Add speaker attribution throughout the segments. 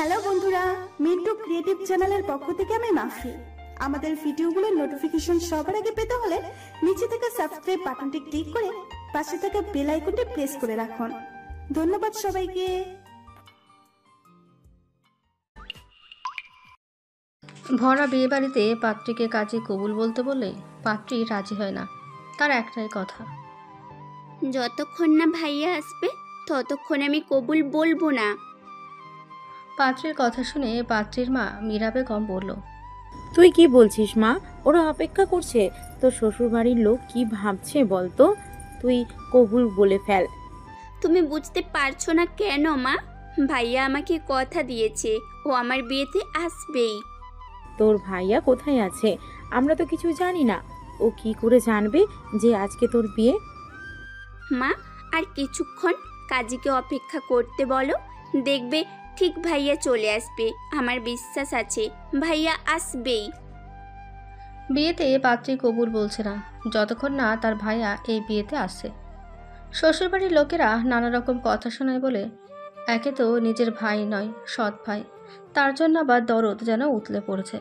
Speaker 1: Hello বন্ধুরা, Mintu creative চ্যানেলের পক্ষ থেকে আমি মাফি। আমাদের ভিডিওগুলোর নোটিফিকেশন সবার আগে পেতে হলে নিচে থাকা সাবস্ক্রাইব বাটনটি ক্লিক করে পাশে থাকা বেল আইকনটি প্রেস করে রাখুন। ধন্যবাদ সবাইকে।
Speaker 2: ভরা বিয়ে বাড়িতে পাত্রীকে কাজে কবুল বলতে বলে পাত্রী রাজি হয় না। তার একটাই কথা,
Speaker 3: যতক্ষণ না ভাইয়া আসবে ততক্ষণ আমি কবুল বলবো না।
Speaker 2: পাত্রীর কথা শুনে পাত্রীর মা মীরা বেগম বলল,
Speaker 4: তুই কি বলছিস মা? ওরা অপেক্ষা করছে। তোর শ্বশুরবাড়ির লোক কি ভাবছে বলতো? তুই কবুল বলে ফেল।
Speaker 3: তুমি বুঝতে পারছো না কেন মা? ভাইয়া আমাকে কথা দিয়েছে, ও আমার বিয়েতে আসবেই।
Speaker 4: তোর ভাইয়া কোথায় আছে? আমরা তো কিছু জানি না। ও কি করে জানবে যে আজকে তোর বিয়ে?
Speaker 3: মা, আর কিছুক্ষণ কাজীকে অপেক্ষা করতে বলো, দেখবে ঠিক ভাইয়া চলে আসবে। আমার বিশ্বাস আছে ভাইয়া আসবেই।
Speaker 2: বিয়েতে পাত্রী কবুল বলছে না যতক্ষণ না তার ভাইয়া এই বিয়েতে আসে। শ্বশুরবাড়ির লোকেরা নানা রকম কথা শোনায় বলে, একে তো নিজের ভাই নয়, সৎ ভাই, তার জন্য আবার দরদ যেন উতলে পড়েছে।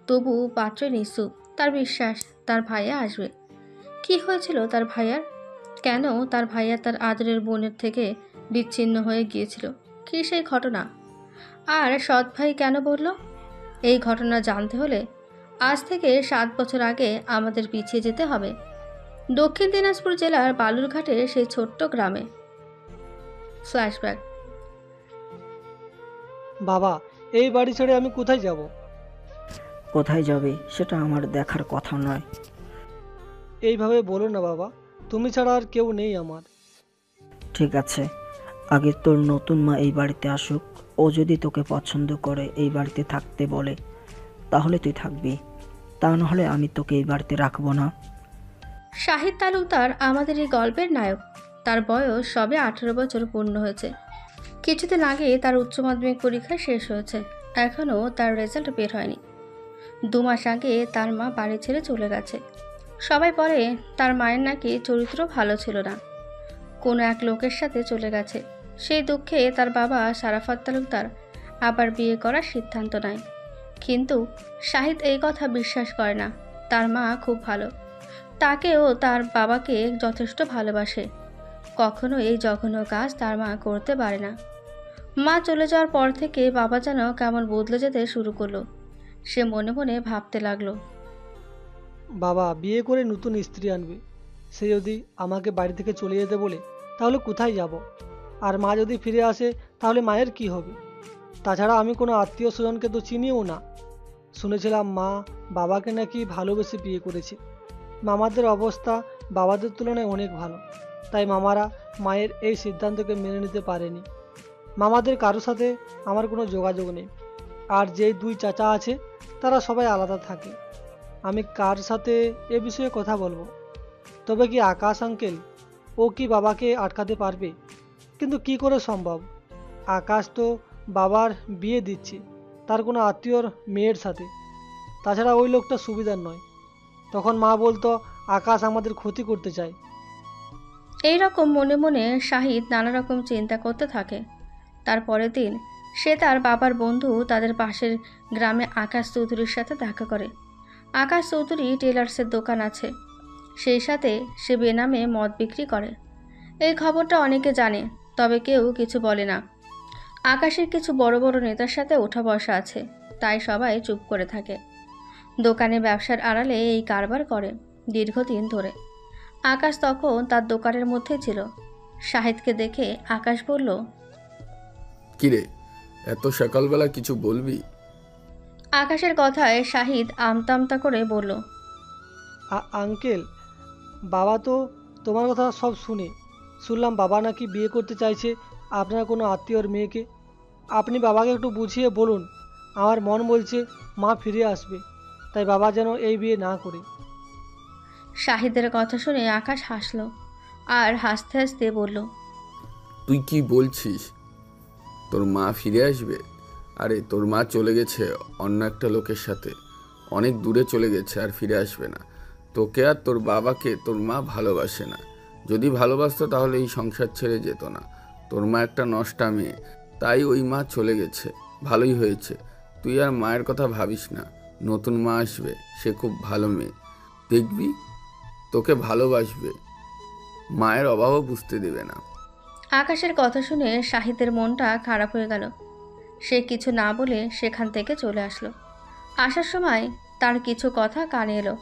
Speaker 2: তবু পাত্রী নিশ্চুপ, তার বিশ্বাস তার ভাইয়া আসবে। কি হয়েছিল তার ভাইয়ার? কেন তার ভাইয়া তার আদরের বোনের থেকে বিচ্ছিন্ন হয়ে গিয়েছিল? কি সেই ঘটনা? আর সৎ ভাই কেন বলল? এই ঘটনা জানতে হলে আজ থেকে 7 বছর আগে আমাদের পিছিয়ে যেতে হবে, দক্ষিণ দিনাজপুর জেলার বালুরঘাটের সেই ছোট্ট গ্রামে। ফ্ল্যাশব্যাক।
Speaker 5: বাবা, এই বাড়ি ছেড়ে আমি কোথায় যাব?
Speaker 6: কোথায় যাবে সেটা আমার দেখার কথা নয়।
Speaker 5: এইভাবে বলো না বাবা, তুমি ছাড়া আর কেউ নেই আমার।
Speaker 6: ঠিক আছে, আগে তোর নতুন মা এই বাড়িতে আসুক। ও যদি তোকে পছন্দ করে এই বাড়িতে থাকতে বলে তাহলে তুই থাকবি, তা নাহলে আমি তোকে এই বাড়িতে রাখবো না।
Speaker 2: শাহিদ তালুকদার আমাদের এই গল্পের নায়ক। তার বয়স সবে 18 বছর পূর্ণ হয়েছে। কিছুদিন আগে তার উচ্চ মাধ্যমিক পরীক্ষা শেষ হয়েছে, এখনও তার রেজাল্ট বের হয়নি। 2 মাস আগে তার মা বাড়ি ছেড়ে চলে গেছে। সবাই বলে তার মায়ের নাকি চরিত্র ভালো ছিল না, কোনো এক লোকের সাথে চলে গেছে। সেই দুঃখে তার বাবা সারাফত তালুকদার আবার বিয়ে করার সিদ্ধান্ত নেয়। কিন্তু শাহিদ এই কথা বিশ্বাস করে না। তার মা খুব ভালো, তাকেও তার বাবাকে যথেষ্ট ভালোবাসে। কখনো এই জঘন্য কাজ তার মা করতে পারে না। মা চলে যাওয়ার পর থেকে বাবা যেন কেমন বদলে যেতে শুরু করলো। সে মনে মনে ভাবতে লাগলো,
Speaker 5: বাবা বিয়ে করে নতুন স্ত্রী আনবে, সে যদি আমাকে বাড়ি থেকে চলে যেতে বলে তাহলে কোথায় যাব? আর মা যদি ফিরে আসে তাহলে মায়ের কি হবে? তাছাড়া আমি কোনো আত্মীয় স্বজনকে তো চিনিও না। শুনেছিলাম মা বাবাকে নাকি ভালোবেসে বিয়ে করেছে। মামাদের অবস্থা বাবাদের তুলনায় অনেক ভালো, তাই মামারা মায়ের এই সিদ্ধান্তকে মেনে নিতে পারেনি। মামাদের কারোর সাথে আমার কোনো যোগাযোগ নেই। আর যেই 2 চাচা আছে তারা সবাই আলাদা থাকে। আমি কার সাথে এ বিষয়ে কথা বলবো? তবে কি আকাশ আঙ্কেল, ও কি বাবাকে আটকাতে পারবে? কিন্তু কি করে সম্ভব? আকাশ তো বাবার বিয়ে দিচ্ছে তার কোনো আত্মীয়র মেয়ের সাথে। তাছাড়া ওই লোকটা সুবিধার নয়। তখন মা বলতো আকাশ আমাদের ক্ষতি করতে চায়।
Speaker 2: এই রকম মনে মনে শাহিদ নানা রকম চিন্তা করতে থাকে। তার পরের দিন সে তার বাবার বন্ধু তাদের পাশের গ্রামে আকাশ চৌধুরীর সাথে দেখা করে। আকাশ চৌধুরী টেলার্সের দোকান আছে, সেই সাথে সে বেনামে মদ বিক্রি করে। এই খবরটা অনেকে জানে, তবে কেউ কিছু বলে না। আকাশের কিছু বড় বড় নেতার সাথে ওঠা বসা আছে, তাই সবাই চুপ করে থাকে। দোকানে ব্যবসার আড়ালে এই কারবার করে দীর্ঘদিন ধরে। আকাশ তখন তার দোকানের মধ্যে ছিল। শাহিদকে দেখে আকাশ বলল,
Speaker 7: কিরে, এত সকালবেলা কিছু বলবি?
Speaker 2: আকাশের কথায় শাহিদ আমতা আমতা করে বলল,
Speaker 5: আঙ্কেল, বাবা তো তোমার কথা সব শুনলাম বাবা নাকি বিয়ে করতে চাইছে আপনার কোনো আত্মীয়র মেয়েকে। আপনি বাবাকে একটু বুঝিয়ে বলুন। আমার মন বলছে মা ফিরে আসবে, তাই বাবা যেন এই বিয়ে না করে।
Speaker 2: শাহিদের কথা শুনে আকাশ হাসল আর হাসতে হাসতে বলল,
Speaker 7: তুই কি বলছিস? তোর মা ফিরে আসবে? আরে তোর মা চলে গেছে অন্য একটা লোকের সাথে, অনেক দূরে চলে গেছে, আর ফিরে আসবে না। তোকে আর তোর বাবাকে তোর মা ভালোবাসে না। যদি ভালোবাসতো তাহলে এই সংসার ছেড়ে যেত না। তোর মা একটা নষ্টা মেয়ে, তাই ওই মা চলে গেছে। ভালোই হয়েছে। তুই আর মায়ের কথা ভাবিস না, নতুন মা আসবে, সে খুব ভালো মেয়ে, দেখবি তোকে ভালোবাসবে, মায়ের অভাবও বুঝতে দেবে না।
Speaker 2: আকাশের কথা শুনে শাহিদের মনটা খারাপ হয়ে গেল। সে কিছু না বলে সেখান থেকে চলে আসলো। আসার সময় তার কিছু কথা কানে এলো।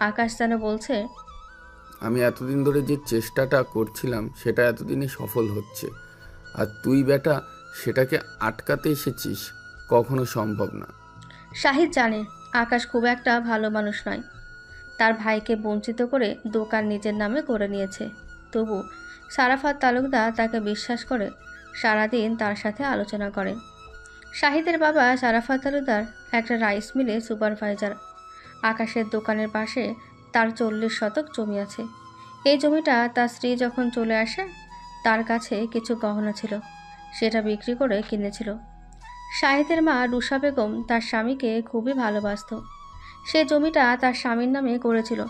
Speaker 2: আকাশ যেন বলছে,
Speaker 7: আমি এতদিন ধরে যে চেষ্টাটা করছিলাম সেটা এতদিনে সফল হচ্ছে, আর তুই বেটা সেটাকে আটকাতে এসেছিস, কখনো সম্ভব না।
Speaker 2: শাহিদ জানে আকাশ খুব একটা ভালো মানুষ নয়। তার ভাইকে বঞ্চিত করে দোকান নিজের নামে করে নিয়েছে। তবু সারাফাত তালুকদার তাকে বিশ্বাস করে সারাদিন তার সাথে আলোচনা করে। শাহিদের বাবা সারাফাত তালুকদার একটা রাইস মিলে সুপারভাইজার। আকাশের দোকানের পাশে তার 40 শতক জমি আছে। এই জমিটা তার স্ত্রী যখন চলে আসে তার কাছে কিছু গহনা ছিল, সেটা বিক্রি করে কিনেছিল। শাহিদের মা রুষা বেগম তার স্বামীকে খুবই ভালোবাসত। সে জমিটা তার স্বামীর নামে করেছিল।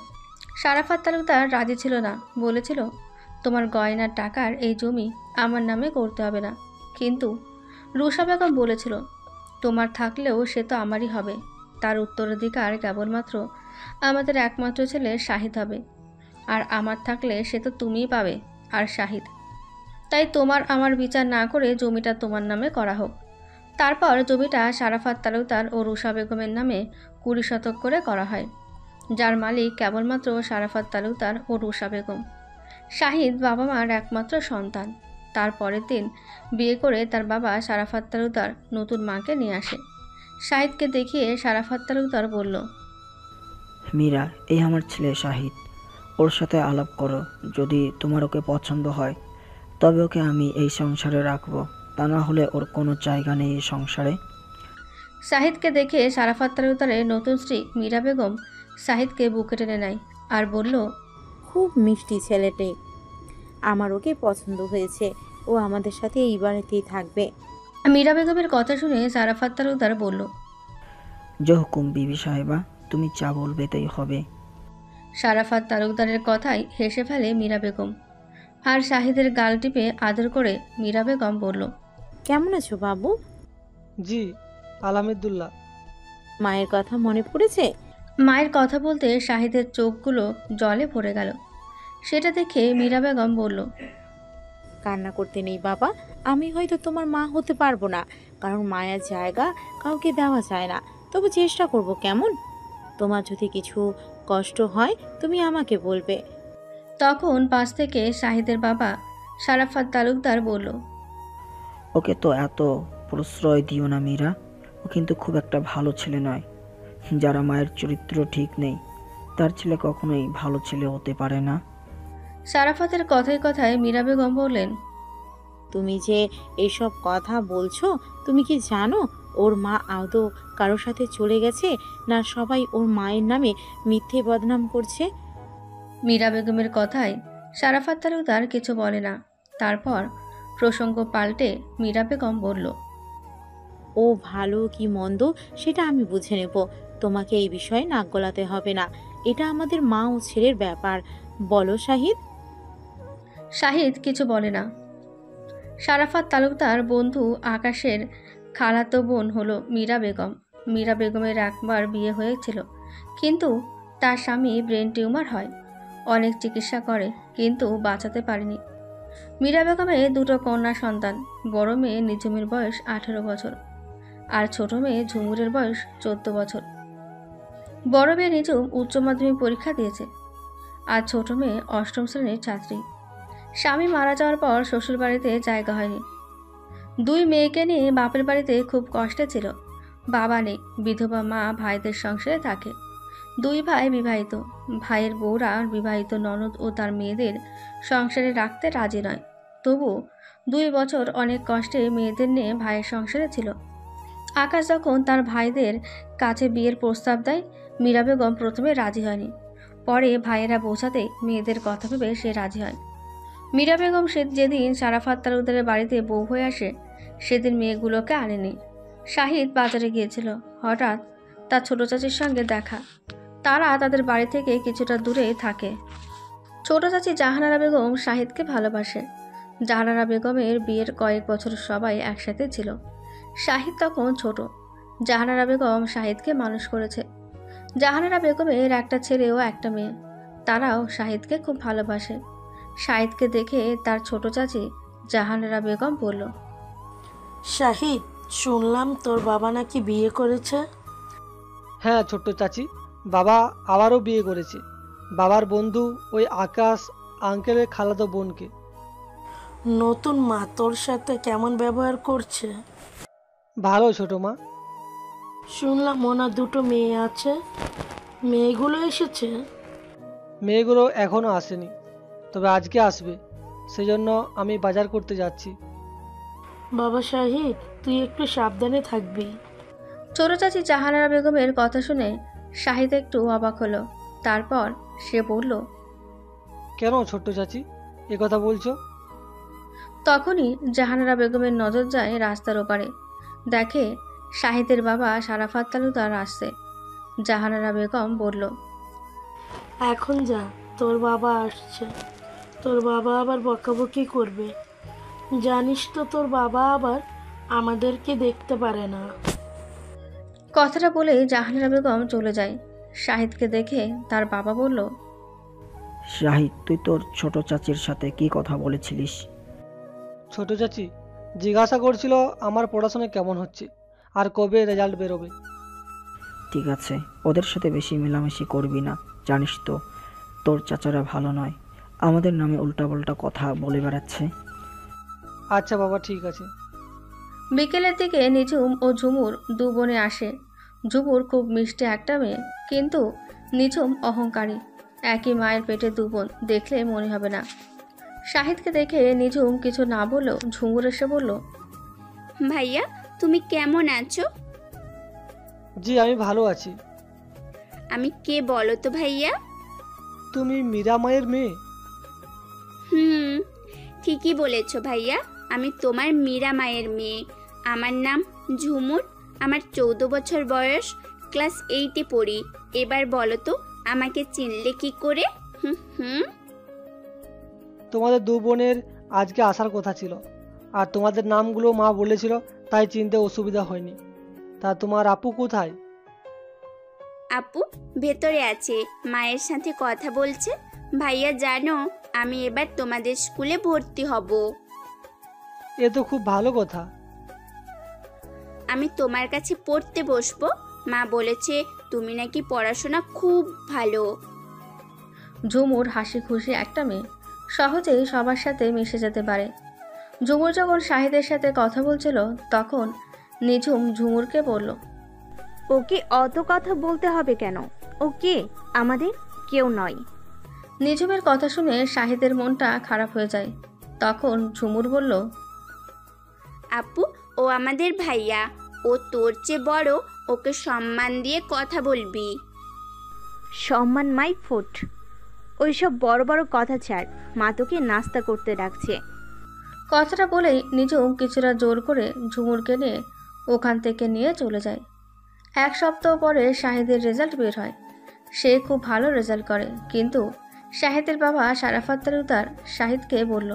Speaker 2: সারাফাত তালুকদার রাজি ছিল না, বলেছিল, তোমার গয়নার টাকার এই জমি আমার নামে করতে হবে না। কিন্তু রুষা বেগম বলেছিল, তোমার থাকলেও সে তো আমারই হবে। তার উত্তরাধিকার কেবলমাত্র আমাদের একমাত্র ছেলে শাহিদ হবে, আর আমার থাকলে সে তো তুমিই পাবে আর শাহিদ। তাই তোমার আমার বিচার না করে জমিটা তোমার নামে করা হোক। তারপর জমিটা সারাফাত তালুকদার ও রুষা বেগমের নামে 20 শতক করে করা হয়, যার মালিক কেবলমাত্র সারাফাত তালুকদার ও রুষা বেগম। শাহিদ বাবা মার একমাত্র সন্তান। তার পরের দিন বিয়ে করে তার বাবা সারাফাত তালুকদার নতুন মাকে নিয়ে আসে। শাহিদকে দেখিয়ে সারাফাত তালুকদার বলল,
Speaker 6: মীরা, এই আমার ছেলে শাহিদ, ওর সাথে আলাপ করো। যদি তোমার ওকে পছন্দ হয় তবে ওকে আমি এই সংসারে রাখবো, তা না হলে ওর কোনো জায়গা নেই এই সংসারে।
Speaker 2: শাহিদকে দেখে সারাফাত তালুকদারের নতুন স্ত্রী মীরা বেগম শাহিদকে বুকে টেনে নেয় আর বলল,
Speaker 4: খুব মিষ্টি ছেলেটি, আমার ওকে পছন্দ হয়েছে। ও আমাদের সাথে এই বাড়িতেই থাকবে।
Speaker 2: মীরা বেগমের কথা শুনে সারাফাত তালুকদার বলল,
Speaker 6: যে হুকুম বিবি সাহেবা, তুমি যা বলবে তাই হবে।
Speaker 2: সারাফাত তালুকদারের কথায় হেসে ফেলে মীরা বেগম, আর শাহিদের গাল টিপে আদর করে মীরা বেগম বলল,
Speaker 4: কেমন আছো বাবু?
Speaker 5: জি আলহামদুলিল্লাহ।
Speaker 4: মায়ের কথা মনে পড়েছে?
Speaker 2: মায়ের কথা বলতে শাহিদের চোখগুলো জলে ভরে গেল। সেটা দেখে মীরা বেগম বলল,
Speaker 4: কান্না করতে নেই বাবা, আমি হয়তো তোমার মা হতে পারবো না, কারণ মায়ের জায়গা কাউকে দেওয়া যায় না। তবু চেষ্টা করব, কেমন? তোমার যদি কিছু কষ্ট হয় তুমি আমাকে বলবে।
Speaker 2: তখন পাশ থেকে শাহিদের বাবা সারাফাত তালুকদার বলল,
Speaker 6: ওকে তো এত প্রশ্রয় দিও না মীরা, ও কিন্তু খুব একটা ভালো ছেলে নয়। যারা মায়ের চরিত্র ঠিক নেই তার ছেলে কখনোই ভালো ছেলে হতে পারে না।
Speaker 2: সারাফাতের কথায় কথায় মীরা বেগম বললেন,
Speaker 4: তুমি যে এইসব কথা বলছো, তুমি কি জানো ওর মা আদৌ কারোর সাথে চলে গেছে, না সবাই ওর মায়ের নামে মিথ্যে বদনাম করছে?
Speaker 2: মীরা বেগমের কথায় সারাফাত তালুকদার কিছু বলে না। তারপর প্রসঙ্গ পাল্টে মীরা বেগম বলল,
Speaker 4: ও ভালো কি মন্দ সেটা আমি বুঝে নেব, তোমাকে এই বিষয়ে নাক গলাতে হবে না। এটা আমাদের মা ও ছেলের ব্যাপার। বলো শাহিদ।
Speaker 2: শাহিদ কিছু বলে না। সারাফাত তালুকদার বন্ধু আকাশের খালাতো বোন হলো মীরা বেগম। মীরা বেগমের একবার বিয়ে হয়েছিল, কিন্তু তার স্বামী ব্রেন টিউমার হয়। অনেক চিকিৎসা করে কিন্তু বাঁচাতে পারেনি। মীরা বেগমের দুটো কন্যা সন্তান। বড় মেয়ে নিঝুমের বয়স 18 বছর, আর ছোট মেয়ে ঝুমুরের বয়স 14 বছর। বড় মেয়ে নিঝুম উচ্চ মাধ্যমিক পরীক্ষা দিয়েছে, আর ছোট মেয়ে 8ম শ্রেণীর ছাত্রী। স্বামী মারা যাওয়ার পর শ্বশুর বাড়িতে জায়গা হয়নি। দুই মেয়েকে নিয়ে বাপের বাড়িতে খুব কষ্টে ছিল। বাবা নেই, বিধবা মা ভাইদের সংসারে থাকে। দুই ভাই বিবাহিত। ভাইয়ের বউরা বিবাহিত ননদ ও তার মেয়েদের সংসারে রাখতে রাজি নয়। তবু 2 বছর অনেক কষ্টে মেয়েদের নিয়ে ভাইয়ের সংসারে ছিল। আকাশ যখন তার ভাইদের কাছে বিয়ের প্রস্তাব দেয়, মীরা বেগম প্রথমে রাজি হয়নি। পরে ভাইয়েরা বোঝাতে মেয়েদের কথা ভেবে সে রাজি হয়। মীরা বেগম যেদিন সারাফাত তালুকদারের বাড়িতে বউ হয়ে আসে, সেদিন মেয়েগুলোকে আনেনি। শাহিদ বাজারে গিয়েছিল। হঠাৎ তার ছোট চাচির সঙ্গে দেখা। তারা তাদের বাড়ি থেকে কিছুটা দূরে থাকে। ছোট চাচি জাহানারা বেগম শাহিদকে ভালোবাসে। জাহানারা বেগমের বিয়ের কয়েক বছর সবাই একসাথে ছিল। শাহিদ তখন ছোট। জাহানারা বেগম শাহিদকে মানুষ করেছে। জাহানারা বেগমের একটা ছেলে ও একটা মেয়ে। তারাও শাহিদকে খুব ভালোবাসে। শাহিদকে দেখে তার ছোট চাচি জাহানারা বেগম বলল,
Speaker 8: শাহিদ, শুনলাম তোর বাবা নাকি বিয়ে করেছে।
Speaker 5: হ্যাঁ ছোট্ট চাচি, বাবা আবারও বিয়ে করেছে। বাবার বন্ধু ওই আকাশ আঙ্কেলের খালাতো বোনকে।
Speaker 8: নতুন মা তোর সাথে কেমন ব্যবহার করছে?
Speaker 5: ভালো ছোট মা।
Speaker 8: শুনলাম ওনার দুটো মেয়ে আছে, মেয়েগুলো এসেছে।
Speaker 5: মেয়েগুলো এখনও আসেনি, তবে আজকে আসবে। সেজন্য আমি বাজার করতে যাচ্ছি।
Speaker 8: বাবা শাহিদ, তুই একটু সাবধানে থাকবি।
Speaker 2: ছোট চাচি জাহানারা বেগমের কথা শুনে শাহিদ একটু অবাক হলো। তারপর সে বলল,
Speaker 5: কেন ছোট্ট চাচি এ কথা বলছো?
Speaker 2: তখনই জাহানারা বেগমের নজর যায় রাস্তার ওপারে। দেখে শাহিদের বাবা শারাফাত তালুকদার আসছে। জাহানারা বেগম বলল,
Speaker 8: এখন যা, তোর বাবা আসছে। তোর বাবা আবার বকাবকি করবে। জানিস তো তোর বাবা আবার আমাদেরকে দেখতে পারে না।
Speaker 2: কথাটা বলে জাহানারা বেগম চলে যায়। শাহিদকে দেখে তার বাবা বলল,
Speaker 6: শাহিদ, তুই তোর ছোট চাচির সাথে কি কথা বলেছিলিস?
Speaker 5: ছোট চাচি জিজ্ঞাসা করছিল আমার পড়াশোনা কেমন হচ্ছে আর কবে রেজাল্ট বেরোবে।
Speaker 6: ঠিক আছে, ওদের সাথে বেশি মেলামেশি করবি না। জানিস তো তোর চাচারা ভালো নয়, আমাদের নামে উল্টাপাল্টা কথা বলে বেড়াচ্ছে।
Speaker 5: আচ্ছা বাবা, ঠিক আছে।
Speaker 2: বিকেলের দিকে নিঝুম ও ঝুমুর দু বোনে আসে। ঝুমুর খুব মিষ্টি একটা মেয়ে, কিন্তু নিঝুম অহংকারী। একই মায়ের পেটে দু বোন, দেখলে মনে হবে না। শাহিদকে দেখে নিঝুম কিছু না বলেও ঝুমুর এসে বলল,
Speaker 3: ভাইয়া, তুমি কেমন আছো?
Speaker 5: জি আমি ভালো আছি।
Speaker 3: আমি কে বলো তো ভাইয়া?
Speaker 5: তুমি মীরা মায়ের মেয়ে?
Speaker 3: হুম, ঠিকই বলেছো ভাইয়া, আমি তোমার মীরা মায়ের মেয়ে। আমার নাম ঝুমুর, আমার 14 বছর বয়স, ক্লাস 8-এ পড়ি। এবার বলো তো আমাকে চিনলে কি করে? হুম হুম
Speaker 5: তোমাদের দু বোনের আজকে আসার কথা ছিল, আর তোমাদের নামগুলো মা বলেছিল, তাই চিনতে অসুবিধা হয়নি। তা তোমার আপু কোথায়?
Speaker 3: আপু ভেতরে আছে, মায়ের সাথে কথা বলছে। ভাইয়া জানো, আমি এবার তোমাদের স্কুলে ভর্তি হব।
Speaker 5: এ তো খুব ভালো কথা।
Speaker 3: আমি তোমার কাছে পড়তে বসবো। মা বলেছে তুমি নাকি পড়াশোনা খুব ভালো।
Speaker 2: ঝুমুর হাসি খুশি একটা মেয়ে, সহজেই সবার সাথে মিশে যেতে পারে। ঝুমুর যখন শাহিদের সাথে কথা বলছিল, তখন নিঝুম ঝুমুরকে বলল,
Speaker 9: ওকে অত কথা বলতে হবে কেন? ওকে আমাদের কেউ নয়।
Speaker 2: নিঝুমের কথা শুনে শাহিদের মনটা খারাপ হয়ে যায়। তখন ঝুমুর বলল,
Speaker 3: আপু, ও আমাদের ভাইয়া, ও তোর চেয়ে বড়, ওকে সম্মান দিয়ে কথা বলবি।
Speaker 9: সম্মান মাই ফুট। ওইসব বড় বড় কথা ছাড়, মা তোকে নাস্তা করতে ডাকছে।
Speaker 2: কথাটা বলেই নিঝুম কিছুটা জোর করে ঝুমুরকে নিয়ে ওখান থেকে নিয়ে চলে যায়। 1 সপ্তাহ পরে শাহিদের রেজাল্ট বের হয়। সে খুব ভালো রেজাল্ট করে, কিন্তু শাহিদের বাবা শারাফাত তালুকদার শাহিদকে বলল,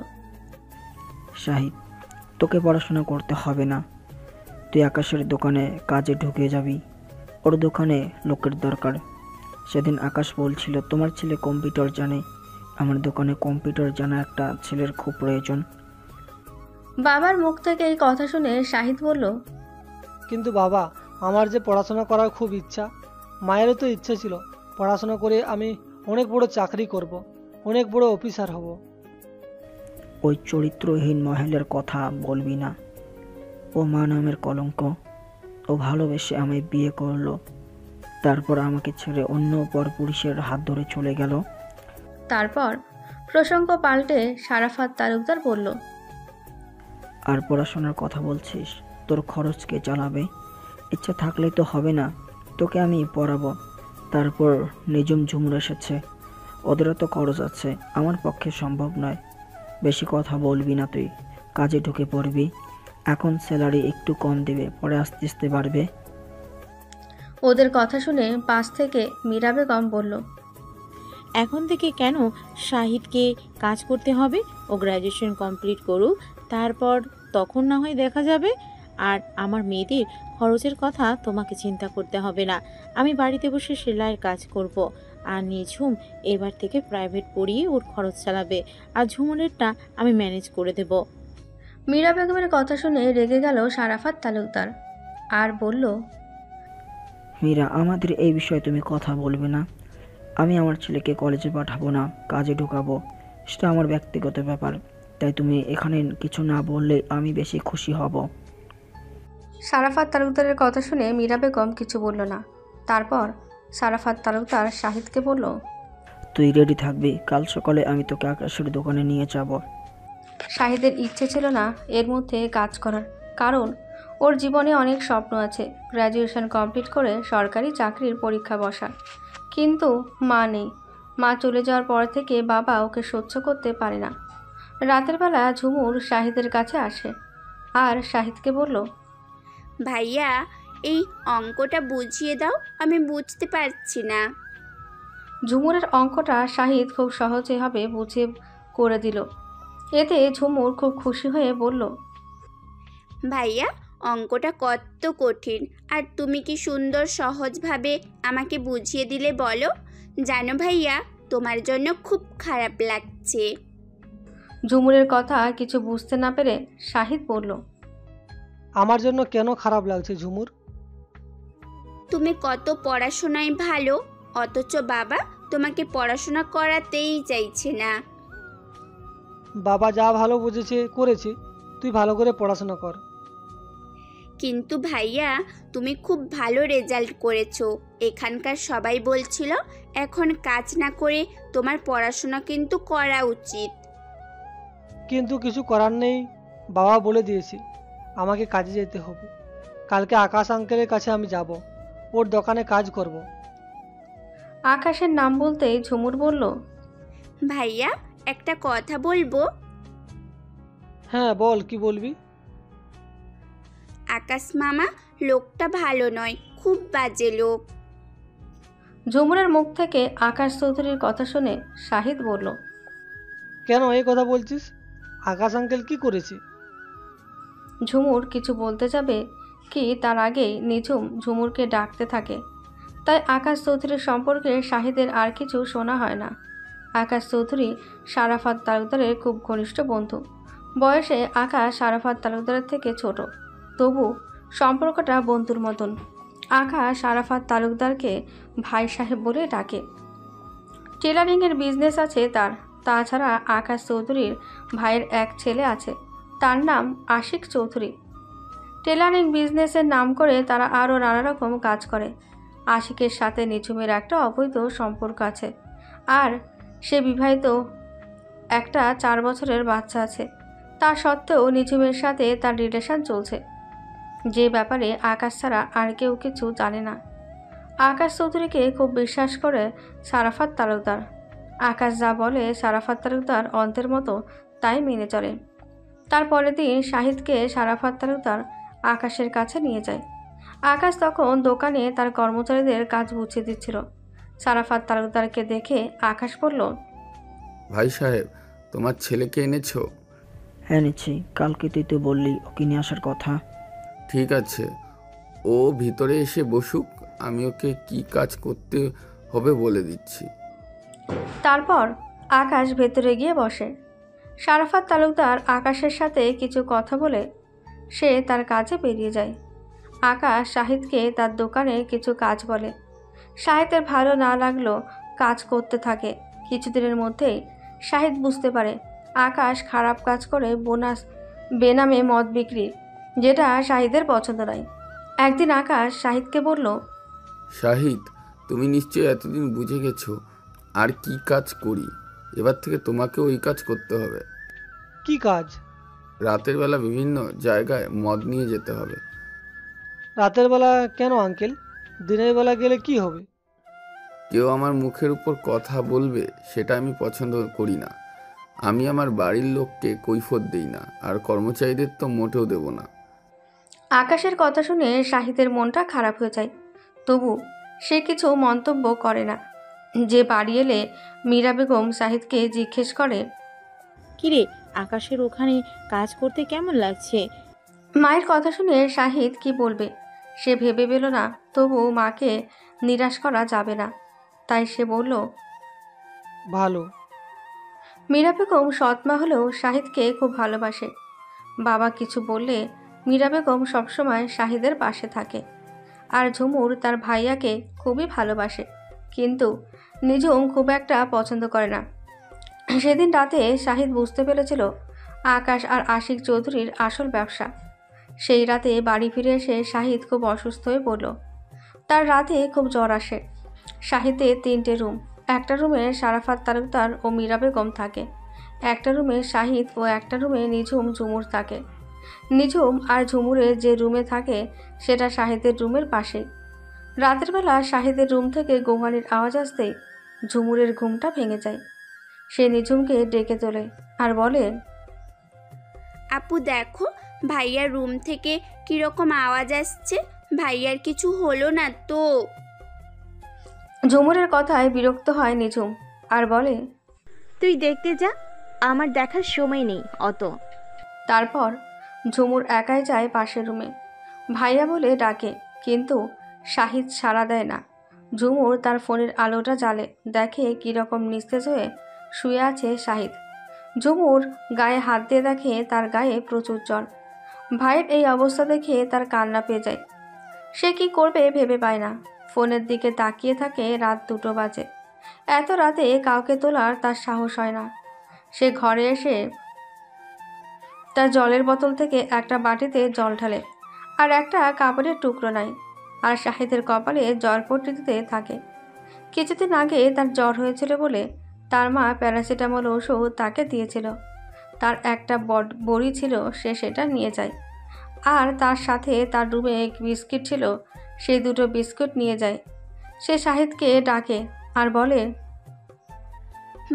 Speaker 6: শাহিদ, তোকে পড়াশোনা করতে হবে না। তুই আকাশের দোকানে কাজে ঢুকে যাবি। ওর দোকানে লোকের দরকার। সেদিন আকাশ বলছিল তোমার ছেলে কম্পিউটার জানে। আমার দোকানে কম্পিউটার জানা একটা ছেলের খুব প্রয়োজন।
Speaker 2: বাবার মুখ থেকে এই কথা শুনে শাহিদ বলল,
Speaker 5: কিন্তু বাবা, আমার যে পড়াশোনা করার খুব ইচ্ছা। মায়েরও তো ইচ্ছে ছিল পড়াশোনা করে আমি অনেক বড় চাকরি করব, অনেক বড় অফিসার হব।
Speaker 6: ওই চরিত্রহীন মহিলার কথা বলবি না। ও মা নামের কলঙ্ক। ও ভালোবেসে আমায় বিয়ে করলো, তারপর আমাকে ছেড়ে অন্য পরপুরুষের হাত ধরে চলে গেল।
Speaker 2: তারপর প্রসঙ্গ পাল্টে শারাফাত তালুকদার বলল,
Speaker 6: আর পড়াশোনার কথা বলছিস? তোর খরচ কে চালাবে? ইচ্ছা থাকলে তো হবে না। তোকে আমি পড়াবো। তারপর নিঝুম ঝুমুর এসেছে, ওদেরও তো খরচ আছে। আমার পক্ষে সম্ভব নয়। বেশি কথা বলবি না। তুই কাজে ঢুকে পড়বি। এখন স্যালারি একটু কম দেবে, পরে আস্তে আস্তে বাড়বে।
Speaker 2: ওদের কথা শুনে পাশ থেকে মীরা বেগম বলল,
Speaker 4: এখন থেকে কেন শাহিদকে কাজ করতে হবে? ও গ্র্যাজুয়েশন কমপ্লিট করুক, তারপর তখন না হয় দেখা যাবে। আর আমার মেয়েদের খরচের কথা তোমাকে চিন্তা করতে হবে না। আমি বাড়িতে বসে সেলাইয়ের কাজ করব। আর নিঝুম এবার থেকে প্রাইভেট পড়িয়ে ওর খরচ চালাবে, আর ঝুমুরেরটা আমি ম্যানেজ করে দেব।
Speaker 2: মীরা বেগমের কথা শুনে রেগে গেল সারাফাত তালুকদার আর বলল,
Speaker 6: মীরা, আমাদের এই বিষয়ে তুমি কথা বলবে না। আমি আমার ছেলেকে কলেজে পাঠাবো না, কাজে ঢোকাবো, সেটা আমার ব্যক্তিগত ব্যাপার। তাই তুমি এখানে কিছু না বললে আমি বেশি খুশি হব।
Speaker 2: সারাফাত তালুকদারের কথা শুনে মীরা বেগম কিছু বলল না। তারপর সারাফাত তালুকদার শাহিদকে বলল,
Speaker 6: তুই রেডি থাকবি, কাল সকালে আমি তোকে আকাশের দোকানে নিয়ে যাব।
Speaker 2: শাহিদের ইচ্ছে ছিল না এর মধ্যে কাজ করার, কারণ ওর জীবনে অনেক স্বপ্ন আছে, গ্র্যাজুয়েশন কমপ্লিট করে সরকারি চাকরির পরীক্ষা বসার। কিন্তু মা নেই। মা চলে যাওয়ার পর থেকে বাবা ওকে সহ্য করতে পারে না। রাতের বেলা ঝুমুর শাহিদের কাছে আসে আর শাহিদকে বলল,
Speaker 3: ভাইয়া, এই অঙ্কটা বুঝিয়ে দাও, আমি বুঝতে পারছি না।
Speaker 2: ঝুমুরের অঙ্কটা শাহিদ খুব সহজেভাবে বুঝিয়ে করে দিল। এতে ঝুমুর খুব খুশি হয়ে বলল,
Speaker 3: ভাইয়া, অঙ্কটা কত কঠিন, আর তুমি কি সুন্দর সহজভাবে আমাকে বুঝিয়ে দিলে বলো। জানো ভাইয়া, তোমার জন্য খুব খারাপ লাগছে।
Speaker 2: ঝুমুরের কথা কিছু বুঝতে না পেরে শাহিদ বলল,
Speaker 5: আমার জন্য কেন খারাপ লাগছে ঝুমুর?
Speaker 3: তুমি কত পড়াশোনায় ভালো, অথচ বাবা তোমাকে পড়াশোনা করাতেই চাইছে না।
Speaker 5: বাবা যা ভালো বুঝেছে করেছে, তুই ভালো করে পড়াশোনা কর।
Speaker 3: কিন্তু ভাইয়া, তুমি খুব ভালো রেজাল্ট করেছো। এখানকার সবাই বলছিল এখন কাজ না করে তোমার পড়াশোনা কিন্তু করা উচিত।
Speaker 5: কিন্তু কিছু করার নেই, বাবা বলে দিয়েছে আমাকে কাজে যেতে হবে। কালকে আকাশ আঙ্কেলের কাছে আমি যাব, ওর দোকানে কাজ করব।
Speaker 2: আকাশের নাম বলতেই ঝুমুর বলল,
Speaker 3: ভাইয়া, একটা কথা বলবো।
Speaker 5: হ্যাঁ বল, কি বলবি?
Speaker 3: আকাশ মামা লোকটা ভালো নয়, খুব বাজে লোক।
Speaker 2: ঝুমুরের মুখ থেকে আকাশ চৌধুরীর কথা শুনে শাহিদ বলল,
Speaker 5: কেন এই কথা বলছিস? আকাশ আঙ্কেল কি করেছে?
Speaker 2: ঝুমুর কিছু বলতে যাবে কি তার আগেই নিঝুম ঝুমুরকে ডাকতে থাকে। তাই আকাশ চৌধুরীর সম্পর্কে শাহিদের আর কিছু শোনা হয় না। আকাশ চৌধুরী সারাফাত তালুকদারের খুব ঘনিষ্ঠ বন্ধু। বয়সে আকাশ সারাফাত তালুকদারের থেকে ছোট, তবু সম্পর্কটা বন্ধুর মতন। আকাশ সারাফাত তালুকদারকে ভাই সাহেব বলে ডাকে। টেলারিংয়ের বিজনেস আছে তার। তাছাড়া আকাশ চৌধুরীর ভাইয়ের এক ছেলে আছে, তার নাম আশিক চৌধুরী। টেলারিং বিজনেসের নাম করে তারা আরও নানা রকম কাজ করে। আশিকের সাথে নিঝুমের একটা অবৈধ সম্পর্ক আছে, আর সে বিবাহিত, একটা 4 বছরের বাচ্চা আছে। তা সত্ত্বেও নিঝুমের সাথে তার রিলেশন চলছে, যে ব্যাপারে আকাশ ছাড়া আর কেউ কিছু জানে না। আকাশ চৌধুরীকে খুব বিশ্বাস করে সারাফাত তালুকদার। আকাশ যা বলে সারাফাত তালুকদার অন্তের মতো তাই মেনে চলে। তার পরের দিন শাহিদকে সারাফাত তালুকদার আকাশের কাছে নিয়ে যায়। আকাশ তখন দোকানে তার কর্মচারীদের কাজ বুঝিয়ে দিচ্ছিল। সারাফাত তালুকদারকে দেখে আকাশ বলল,
Speaker 7: ভাই সাহেব, তোমার ছেলেকে এনেছো?
Speaker 6: হ্যাঁ নিচ্ছি, কালকে তুই তো বললি ওকে নিয়ে আসার কথা।
Speaker 7: ঠিক আছে, ও ভিতরে এসে বসুক, আমি ওকে কি কাজ করতে হবে বলে দিচ্ছি।
Speaker 2: তারপর আকাশ ভেতরে গিয়ে বসে। সারাফাত তালুকদার আকাশের সাথে কিছু কথা বলে সে তার কাজে বেরিয়ে যায়। আকাশ শাহিদকে তার দোকানে কিছু কাজ বলে। শাহিদের ভালো না লাগলো কাজ করতে থাকে। কিছুদিনের মধ্যেই শাহিদ বুঝতে পারে আকাশ খারাপ কাজ করে বোনাস বেনামে মদ বিক্রি, যেটা শাহিদের পছন্দ নয়। একদিন আকাশ শাহিদকে বলল,
Speaker 7: শাহিদ, তুমি নিশ্চয়ই এতদিন বুঝে গেছো আর কি কাজ করি। এবার থেকে তোমাকে ওই কাজ করতে হবে।
Speaker 5: কি কাজ?
Speaker 7: রাতের বেলা বিভিন্ন জায়গায় মদ নিয়ে যেতে হবে।
Speaker 5: রাতের বেলা কেন আঙ্কেল? দিনের বেলা গেলে কি হবে?
Speaker 7: কেউ আমার মুখের উপর কথা বলবে, সেটা আমি পছন্দ করি না। আমি আমার বাড়ির লোককে কৈফিয়ত দিই না, আর কর্মচারীদের তো মোটেও দেব না।
Speaker 2: আকাশের কথা শুনে শাহিদের মনটা খারাপ হয়ে যায়, তবু সে কিছু মন্তব্য করে না। যে বাড়ি এলে মীরা বেগম শাহিদকে জিজ্ঞেস করে,
Speaker 4: কিরে, আকাশের ওখানে কাজ করতে কেমন লাগছে?
Speaker 2: মায়ের কথা শুনে শাহিদ কি বলবে সে ভেবে পেল না, তবু মাকে নিরাশ করা যাবে না, তাই সে বলল,
Speaker 5: ভালো।
Speaker 2: মীরা বেগম সৎমা হলেও শাহিদকে খুব ভালোবাসে। বাবা কিছু বললে মীরা বেগম সবসময় শাহিদের পাশে থাকে। আর ঝুমুর তার ভাইয়াকে খুবই ভালোবাসে, কিন্তু নিঝুম খুব একটা পছন্দ করে না। সেদিন রাতে শাহিদ বুঝতে পেরেছিল আকাশ আর আশিক চৌধুরীর আসল ব্যবসা। সেই রাতে বাড়ি ফিরে এসে শাহিদ খুব অসুস্থ হয়ে পড়ল। তার রাতে খুব জ্বর আসে। শাহিদের 3টে রুম, একটা রুমে সারাফাত তালুকদার ও মীরা বেগম থাকে, একটা রুমে শাহিদ ও একটা রুমে নিঝুম ঝুমুর থাকে। নিঝুম আর ঝুমুরের যে রুমে থাকে সেটা শাহিদের রুমের পাশেই। রাতের বেলা শাহিদের রুম থেকে গোঙানির আওয়াজ আসতেই ঝুমুরের ঘুমটা ভেঙে যায়। সে নিঝুমকে ডেকে তোলে আর বলে,
Speaker 3: আপু দেখো, ভাইয়ার রুম থেকে কিরকম আওয়াজ আসছে, ভাইয়ার কিছু হলো না তো?
Speaker 2: ঝুমুরের কথায় বিরক্ত হয় নিঝুম আর বলে,
Speaker 9: তুই দেখতে যা, আমার দেখার সময় নেই অত।
Speaker 2: তারপর ঝুমুর একাই যায় পাশের রুমে। ভাইয়া বলে ডাকে, কিন্তু শাহিদ সাড়া দেয় না। ঝুমুর তার ফোনের আলোটা জ্বালে, দেখে কীরকম নিস্তেজ হয়ে শুয়ে আছে শাহিদ। ঝুমুর গায়ে হাত দিয়ে দেখে তার গায়ে প্রচুর জ্বর। ভাইয়ের এই অবস্থা দেখে তার কান্না পেয়ে যায়। সে কি করবে ভেবে পায় না। ফোনের দিকে তাকিয়ে থাকে। রাত 2টো বাজে। এত রাতে কাউকে তোলার তার সাহস হয় না। সে ঘরে এসে তার জলের বোতল থেকে একটা বাটিতে জল ঢালে, আর একটা কাপড়ের টুকরো নাই, আর শাহিদের কপালে জলপট্টি দিতে থাকে। কিছুদিন আগে তার জ্বর হয়েছিল বলে তার মা প্যারাসিটামল ওষুধ তাকে দিয়েছিল। তার একটা বড়ি ছিল, সে সেটা নিয়ে যায়। আর তার সাথে তার রুমে বিস্কিট ছিল, সেই 2টো বিস্কুট নিয়ে যায়। সে শাহিদকে ডাকে আর বলে,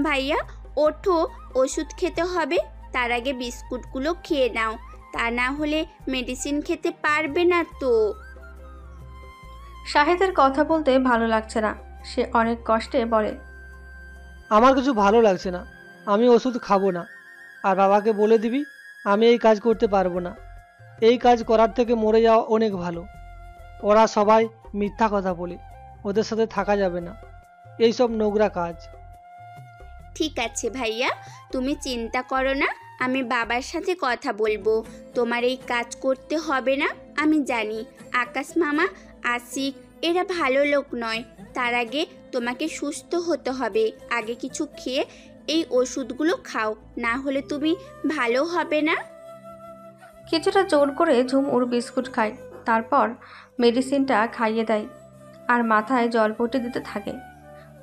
Speaker 3: ভাইয়া ওঠো, ওষুধ খেতে হবে, তার আগে বিস্কুটগুলো খেয়ে নাও, তা না হলে মেডিসিন খেতে পারবে না তো।
Speaker 2: শাহিদের কথা বলতে ভালো লাগছে না। সে অনেক কষ্টে বলে,
Speaker 5: আমার কিছু ভালো লাগছে না, আমি ওষুধ খাবো না। আর বাবাকে বলে দিবি আমি এই কাজ করতে পারবো না। এই কাজ করার থেকে মরে যাওয়া অনেক ভালো। ওরা সবাই মিথ্যা কথা বলে, ওদের সাথে থাকা যাবে না, এইসব নোংরা কাজ।
Speaker 3: ঠিক আছে ভাইয়া, তুমি চিন্তা করো না, আমি বাবার সাথে কথা বলবো। তোমার এই কাজ করতে হবে না। আমি জানি আকাশ মামা, আশিক এরা ভালো লোক নয়। তার আগে তোমাকে সুস্থ হতে হবে। আগে কিছু খেয়ে এই ওষুধগুলো খাও, না হলে তুমি ভালো হবে না।
Speaker 2: কিছুটা জোর করে ঝুমুর বিস্কুট খায়, তারপর মেডিসিনটা খাইয়ে দেয় আর মাথায় জলপট্টি দিতে থাকে।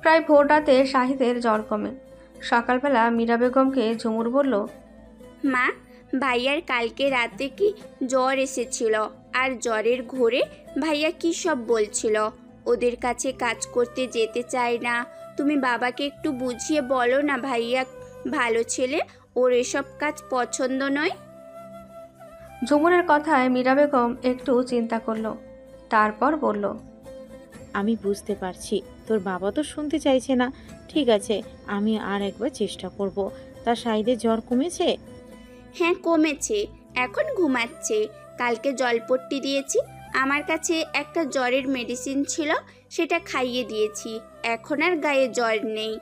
Speaker 2: প্রায় ভোর রাতে শাহিদের জ্বর কমে। সকালবেলা মীরা বেগমকে ঝুমুর বলল,
Speaker 3: মা, ভাইয়ার কালকে রাতে কি জ্বর এসেছিল, আর জ্বরের ঘোরে ভাইয়া কি সব বলছিল। ওদের কাছে কাজ করতে যেতে চায় না। তুমি বাবাকে একটু বুঝিয়ে বলো না, ভাইয়া ভালো ছেলে, ওর এসব কাজ পছন্দ নয়।
Speaker 2: ঝুমুরের কথায় মীরা বেগম একটু চিন্তা করলো, তারপর বলল,
Speaker 4: আমি বুঝতে পারছি তোর বাবা তো শুনতে চাইছে না। ঠিক আছে, আমি আর একবার চেষ্টা করব। তার শাহিদের জ্বর কমেছে?
Speaker 3: হ্যাঁ কমেছে, এখন ঘুমাচ্ছে। কালকে জলপট্টি দিয়েছি, আমার কাছে একটা জ্বরের মেডিসিন ছিল, সেটা খাইয়ে দিয়েছি। এখন আর গায়ে জ্বর নেই।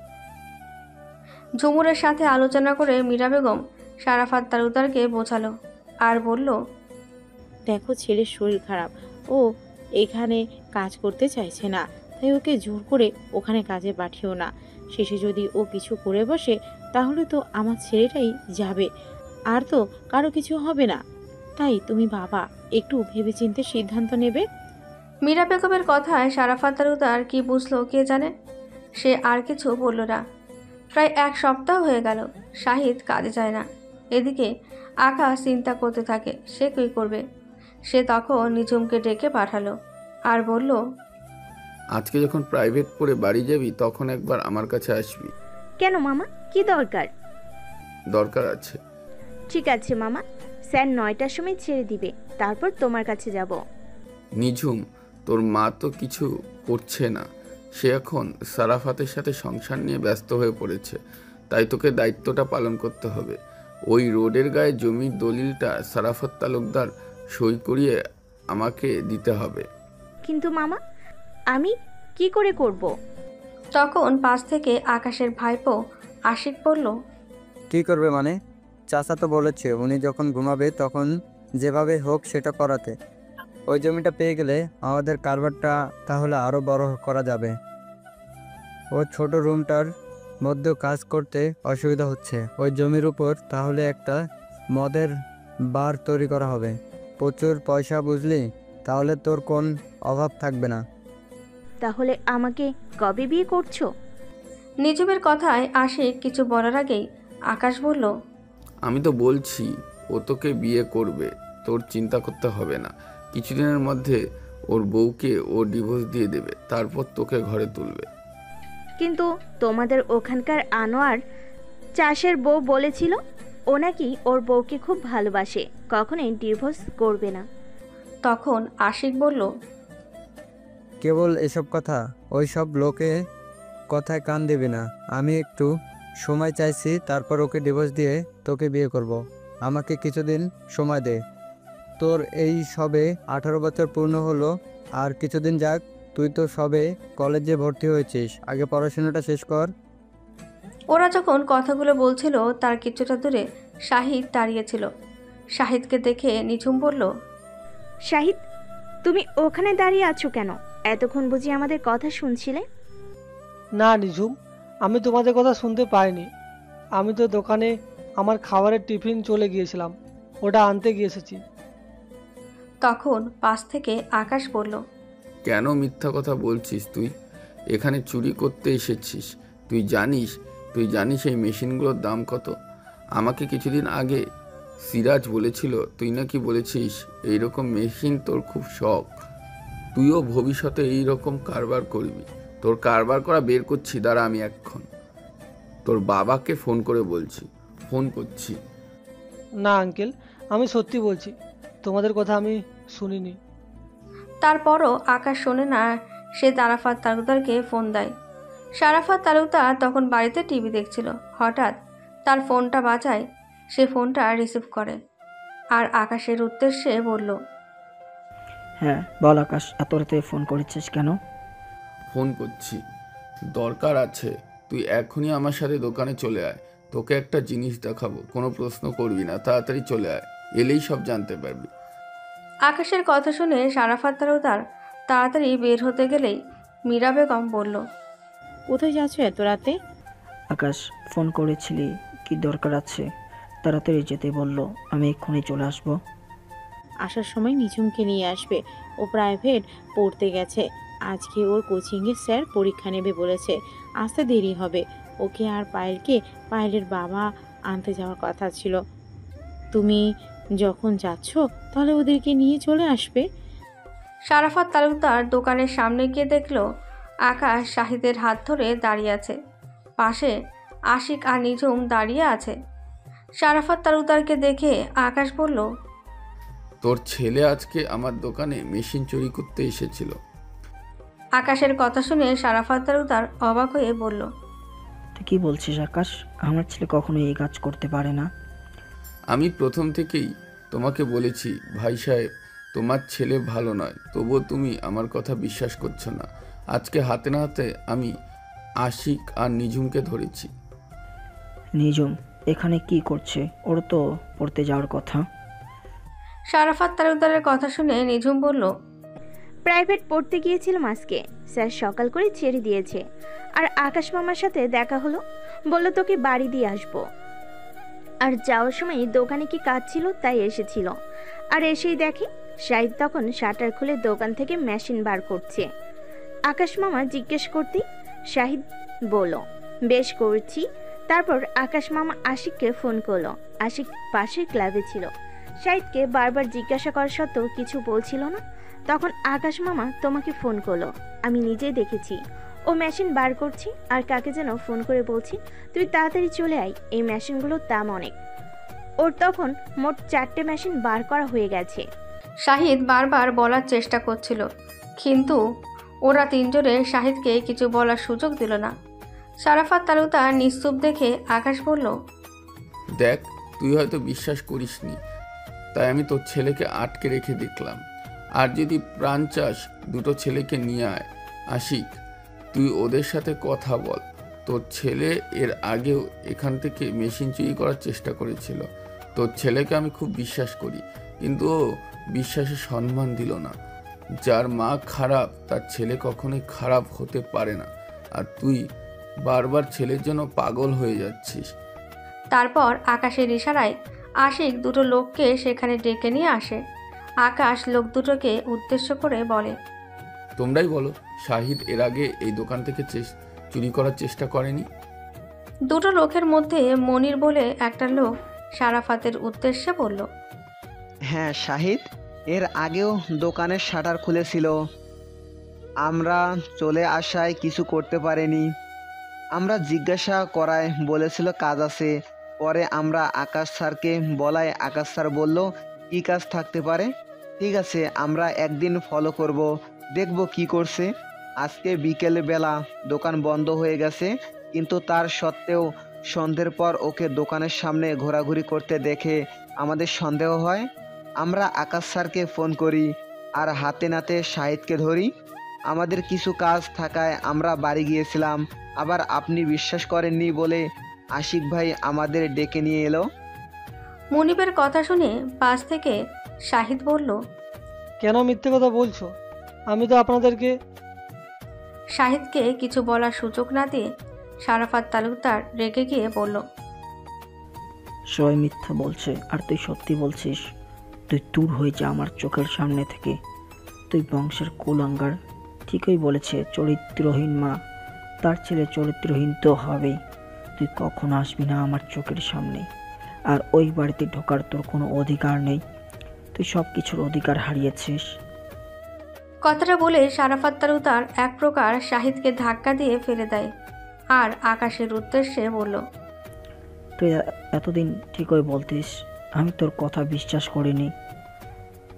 Speaker 2: ঝুমুরের সাথে আলোচনা করে মীরা বেগম সারাফাত তালুকদারকে বোঝালো আর বলল,
Speaker 4: দেখো ছেলের শরীর খারাপ, ও এখানে কাজ করতে চাইছে না, তাই ওকে জোর করে ওখানে কাজে পাঠিও না। শেষে যদি ও কিছু করে বসে তাহলে তো আমার ছেলেটাই যাবে, আর তো কারো কিছু হবে না। তাই তুমি বাবা একটু ভেবেচিন্তে সিদ্ধান্ত নেবে।
Speaker 2: মীরা বেগমের কথায় সারাফাত তালুকদার কি বুঝলো কে জানে। সে আর কিছু বলল না। প্রায় 1 সপ্তাহ হয়ে গেল শাহিদ কাজে যায় না। এদিকে আকাশ চিন্তা করতে থাকে সে কী করবে। সে তখন নিঝুমকে ডেকে পাঠালো আর বলল,
Speaker 7: আজকে যখন প্রাইভেট পড়ে বাড়ি যাবি তখন একবার আমার কাছে আসবি।
Speaker 9: কেন মামা, কি দরকার?
Speaker 7: দরকার আছে।
Speaker 9: ঠিক আছে মামা, স্যার 9টার সময় ছেড়ে দিবে, তারপর তোমার কাছে যাব।
Speaker 7: নিঝুম, তোর মা তো কিছু করছে না, সে এখন সারাফাতের সাথে সংসার নিয়ে ব্যস্ত হয়ে পড়েছে, তাই তোকে দায়িত্বটা পালন করতে হবে। ওই রোডের গায়ে জমির দলিলটা সারাফাত তালুকদার সই করিয়ে আমাকে দিতে হবে।
Speaker 9: কিন্তু মামা, আমি কি করে করব?
Speaker 2: তখন পাশ থেকে আকাশের ভাইপো আশিক বলল,
Speaker 10: কি করবে মানে? চাচা তো বলেছে উনি যখন ঘুমাবে তখন যেভাবে হোক সেটা করাতে। ওই জমিটা পেয়ে গেলে আমাদের কারবারটা তাহলে আরও বড় করা যাবে। ও ছোট রুমটার মধ্যেও কাজ করতে অসুবিধা হচ্ছে। ওই জমির উপর তাহলে একটা মদের বার তৈরি করা হবে। প্রচুর পয়সা, বুঝলি? তাহলে তোর কোন অভাব থাকবে না।
Speaker 9: তাহলে আমাকে কবে বিয়ে করছো?
Speaker 2: নিজুমের কথায় আশিক কিছু বলার আগেই আকাশ বলল,
Speaker 7: আমি তো বলছি ও তোকে বিয়ে করবে, তোর চিন্তা করতে হবে না। কিছুদিনের মধ্যে ওর বউকে ও ডিভোর্স দিয়ে দেবে, তারপর তোকে ঘরে তুলবে।
Speaker 9: কিন্তু তোমাদের ওখানকার আনোয়ার চাষের বউ বলেছিল ও নাকি ওর বউকে খুব ভালোবাসে, কখনোই ডিভোর্স করবে না।
Speaker 2: তখন আশিক বলল,
Speaker 10: কেবল এসব কথা, ওই সব লোকে কথায় কান দেবে না। আমি একটু সময় চাইছি, তারপর ওকে ডিভোর্স দিয়ে তোকে বিয়ে করব। আমাকে কিছুদিন সময় দে। তোর এই সবে 18 বছর পূর্ণ হলো, আর কিছুদিন যাক। তুই তো সবে কলেজে ভর্তি হয়েছিস, আগে পড়াশোনাটা শেষ কর।
Speaker 2: ওরা যখন কথাগুলো বলছিল তার কিছুটা দূরে শাহিদ দাঁড়িয়েছিল। শাহিদকে দেখে নিঝুম বলল,
Speaker 9: শাহিদ, তুমি ওখানে দাঁড়িয়ে আছো কেন? এতক্ষণ বুঝি আমাদের কথা শুনছিলে?
Speaker 5: না নিঝুম, আমি তোমাদের কথা শুনতে পাইনি। আমি তো দোকানে আমার খাবারের টিফিন চলে গিয়েছিলাম, ওটা আনতে গিয়েছি।
Speaker 2: তখন পাশ থেকে আকাশ বলল,
Speaker 7: কেন মিথ্যা কথা বলছিস তুই? এখানে চুরি করতে এসেছিস? তুই জানিস এই মেশিনগুলোর দাম কত? আমাকে কিছুদিন আগে সিরাজ বলেছিল তুই নাকি বলেছিস এইরকম মেশিন তোর খুব শখ, তুইও ভবিষ্যতে এইরকম কারবার করবি। তোর কারবার করা বের করছি, দাঁড়া আমি এখন তোর বাবাকে ফোন করে বলছি। ফোন করছি।
Speaker 5: না আঙ্কেল, আমি সত্যি বলছি, তোমাদের কথা আমি শুনিনি।
Speaker 2: তারপরও আকাশ শোনে না, সে তারাফাত তালুকদারকে ফোন দেয়। সারাফাত তালুকদার তখন বাড়িতে টিভি দেখছিল। হঠাৎ তার ফোনটা বাজায়, সে ফোনটা রিসিভ করে আর আকাশের উদ্দেশ্যে বলল,
Speaker 6: হ্যাঁ বল আকাশ, এত রাতে ফোন করেছিস কেন?
Speaker 7: ফোন করছি, দরকার আছে। তুই এখনই আমার সাথে দোকানে চলে আয়, তোকে একটা জিনিস দেখাবো। কোনো প্রশ্ন করবি না, তাড়াতাড়ি চলে আয়, এলেই সব জানতে পারবি।
Speaker 2: আকাশের কথা শুনে সারাফাত তালুকদার তাড়াতাড়ি বের হতে গেলেই মীরা বেগম বলল,
Speaker 4: কোথায় যাচ্ছ এত রাতে?
Speaker 6: আকাশ ফোন করেছিলি, কি দরকার আছে? তাড়াতাড়ি যেতে বললো, আমি এক্ষুনি চলে আসবো।
Speaker 4: আসার সময় নিঝুমকে নিয়ে আসবে, ও প্রাইভেট পড়তে গেছে। আজকে ওর কোচিংয়ে স্যার পরীক্ষা নেবে বলেছে, আসতে দেরি হবে। ওকে আর পায়েলের বাবা আনতে যাওয়ার কথা ছিল। তুমি যখন যাচ্ছ তাহলে ওদেরকে নিয়ে চলে আসবে।
Speaker 2: সারাফাত তালুকদার দোকানের সামনে গিয়ে দেখল আকাশ শাহিদের হাত ধরে দাঁড়িয়ে আছে, পাশে আশিক আর নিঝুম দাঁড়িয়ে আছে। সারাফাত তালুকদারকে দেখে আকাশ বলল,
Speaker 7: তোর ছেলে আজকে আমার দোকানে মেশিন চুরি করতে এসেছিল।
Speaker 2: আকাশের কথা শুনে সারাফাত তালুকদার অবাক হয়ে বলল,
Speaker 6: তুই কি বলছিস আকাশ? আমার ছেলে কখনো এই কাজ করতে পারে না।
Speaker 7: আমি প্রথম থেকেই তোমাকে বলেছি ভাই সাহেব, তোমার ছেলে ভালো নয়, তবুও তুমি আমার কথা বিশ্বাস করছো না। আজকে হাতে না হাতে আমি আশিক আর নিঝুমকে ধরেছি।
Speaker 6: নিঝুম এখানে কি করছে? ওর তো পড়তে যাওয়ার কথা।
Speaker 2: সারাফাত তালুকদারের কথা শুনে নিঝুম বলল,
Speaker 9: প্রাইভেট পড়তে গিয়েছিলাম আজকে, স্যার সকাল করে ছেড়ে দিয়েছে। আর আকাশ মামার সাথে দেখা হলো, বলল তোকে বাড়ি দিয়ে আসবো। আর যাওয়ার সময় দোকানে কি কাজ ছিল তাই এসেছিল। আর এসেই দেখে শাহিদ তখন শাটার খুলে দোকান থেকে মেশিন বার করছে। আকাশ মামা জিজ্ঞেস করতেই শাহিদ বলল, বেশ করছি। তারপর আকাশ মামা আশিককে ফোন করলো। আশিক পাশের ক্লাবে ছিল। শাহিদকে বারবার জিজ্ঞাসা করা সত্ত্বেও কিছু বলছিল না। তখন আকাশ মামা তোমাকে ফোন করলো, আমি নিজেই দেখেছি। ও মেশিন বার করছি আর কাকে যেন ফোন করে বলছি তুই তাড়াতাড়ি চলে আয়, এই মেশিনগুলোর দাম অনেক। ওর তখন মোট 4টে মেশিন বার করা হয়ে গেছে।
Speaker 2: শাহিদ বারবার বলার চেষ্টা করছিল, কিন্তু ওরা তিনজনে শাহিদকে কিছু বলার সুযোগ দিল না। সারাফাত তালুকদার নিশ্চুপ দেখে আকাশ বলল,
Speaker 7: দেখ, তুই হয়তো বিশ্বাস করিসনি, তাই আমি তোর ছেলেকে আটকে রেখে দেখলাম। আর যদি প্রাণ চাস দুটো ছেলেকে নিয়ে আয়। আশিক, তুই ওদের সাথে কথা বল। তোর ছেলে এর আগেও এখান থেকে মেশিন চুরি করার চেষ্টা করেছিল। তোর ছেলেকে আমি খুব বিশ্বাস করি, কিন্তু ও বিশ্বাসে সম্মান দিল না। যার মা খারাপ তার ছেলে কখনোই খারাপ হতে পারে না, আর তুই বারবার ছেলের জন্য পাগল হয়ে যাচ্ছিস।
Speaker 2: তারপর আকাশের ইশারায় আশিক দুটো লোককে সেখানে ডেকে নিয়ে আসে। আকাশ লোক দুটোকে উদ্দেশ্য করে বলে,
Speaker 7: তোমরাই বলো, শাহিদ এর আগে এই দোকান থেকে চুরি করার চেষ্টা করেনি?
Speaker 2: দুটো লোকের মধ্যে মনির বলে একটা লোক সারাফাতের উদ্দেশ্যে বলল,
Speaker 11: হ্যাঁ, শাহিদ এর আগেও দোকানের শাটার খুলেছিল। আমরা চলে আসায় কিছু করতে পারেনি। আমরা জিজ্ঞাসা করায় বলেছিল কাজ আছে। পরে আমরা আকাশ স্যারকে বলায় আকাশ স্যার বলল কী কাজ থাকতে পারে। ঠিক আছে, আমরা একদিন ফলো করব, দেখব কি করছে। আজকে বিকেল বেলা দোকান বন্ধ হয়ে গেছে, কিন্তু তার সত্ত্বেও সন্ধ্যের পর ওকে দোকানের সামনে ঘোরাঘুরি করতে দেখে আমাদের সন্দেহ হয়। আমরা আকাশ স্যারকে ফোন করি আর হাতে নাতে শাহিদকে ধরি। আমাদের কিছু কাজ থাকায় আমরা বাড়ি গিয়েছিলাম। আবার আপনি বিশ্বাস করেননি বলে আশিক ভাই আমাদের ডেকে নিয়ে এলো।
Speaker 2: মনিবের কথা শুনে পাশ থেকে শাহিদ বলল,
Speaker 5: কেন মিথ্যে কথা বলছো? আমি তো আপনাদেরকে...
Speaker 2: শাহিদকে কিছু বলার সুযোগ না দিয়ে সারাফাত তালুকদার রেগে গিয়ে বলল,
Speaker 6: সবাই মিথ্যা বলছে আর তুই সত্যি বলছিস। তুই দূর হয়ে যা আমার চোখের সামনে থেকে। তুই বংশের কুলাঙ্গার। ঠিকই বলেছে, চরিত্রহীন মা, তার ছেলে চরিত্রহীন তো হবেই। তুই কখনো আসবি না আমার চোখের সামনে। আর ওই বাড়িতে ঢোকার তোর কোনো অধিকার নেই। তুই সব কিছুর অধিকার হারিয়েছিস।
Speaker 2: কথাটা বলে সারাফাত তালুকদার এক প্রকার শাহিদকে ধাক্কা দিয়ে ফেলে দেয় আর আকাশের উদ্দেশ্যে বলল,
Speaker 6: তুই এতদিন ঠিকই বলতিস, আমি তোর কথা বিশ্বাস করিনি।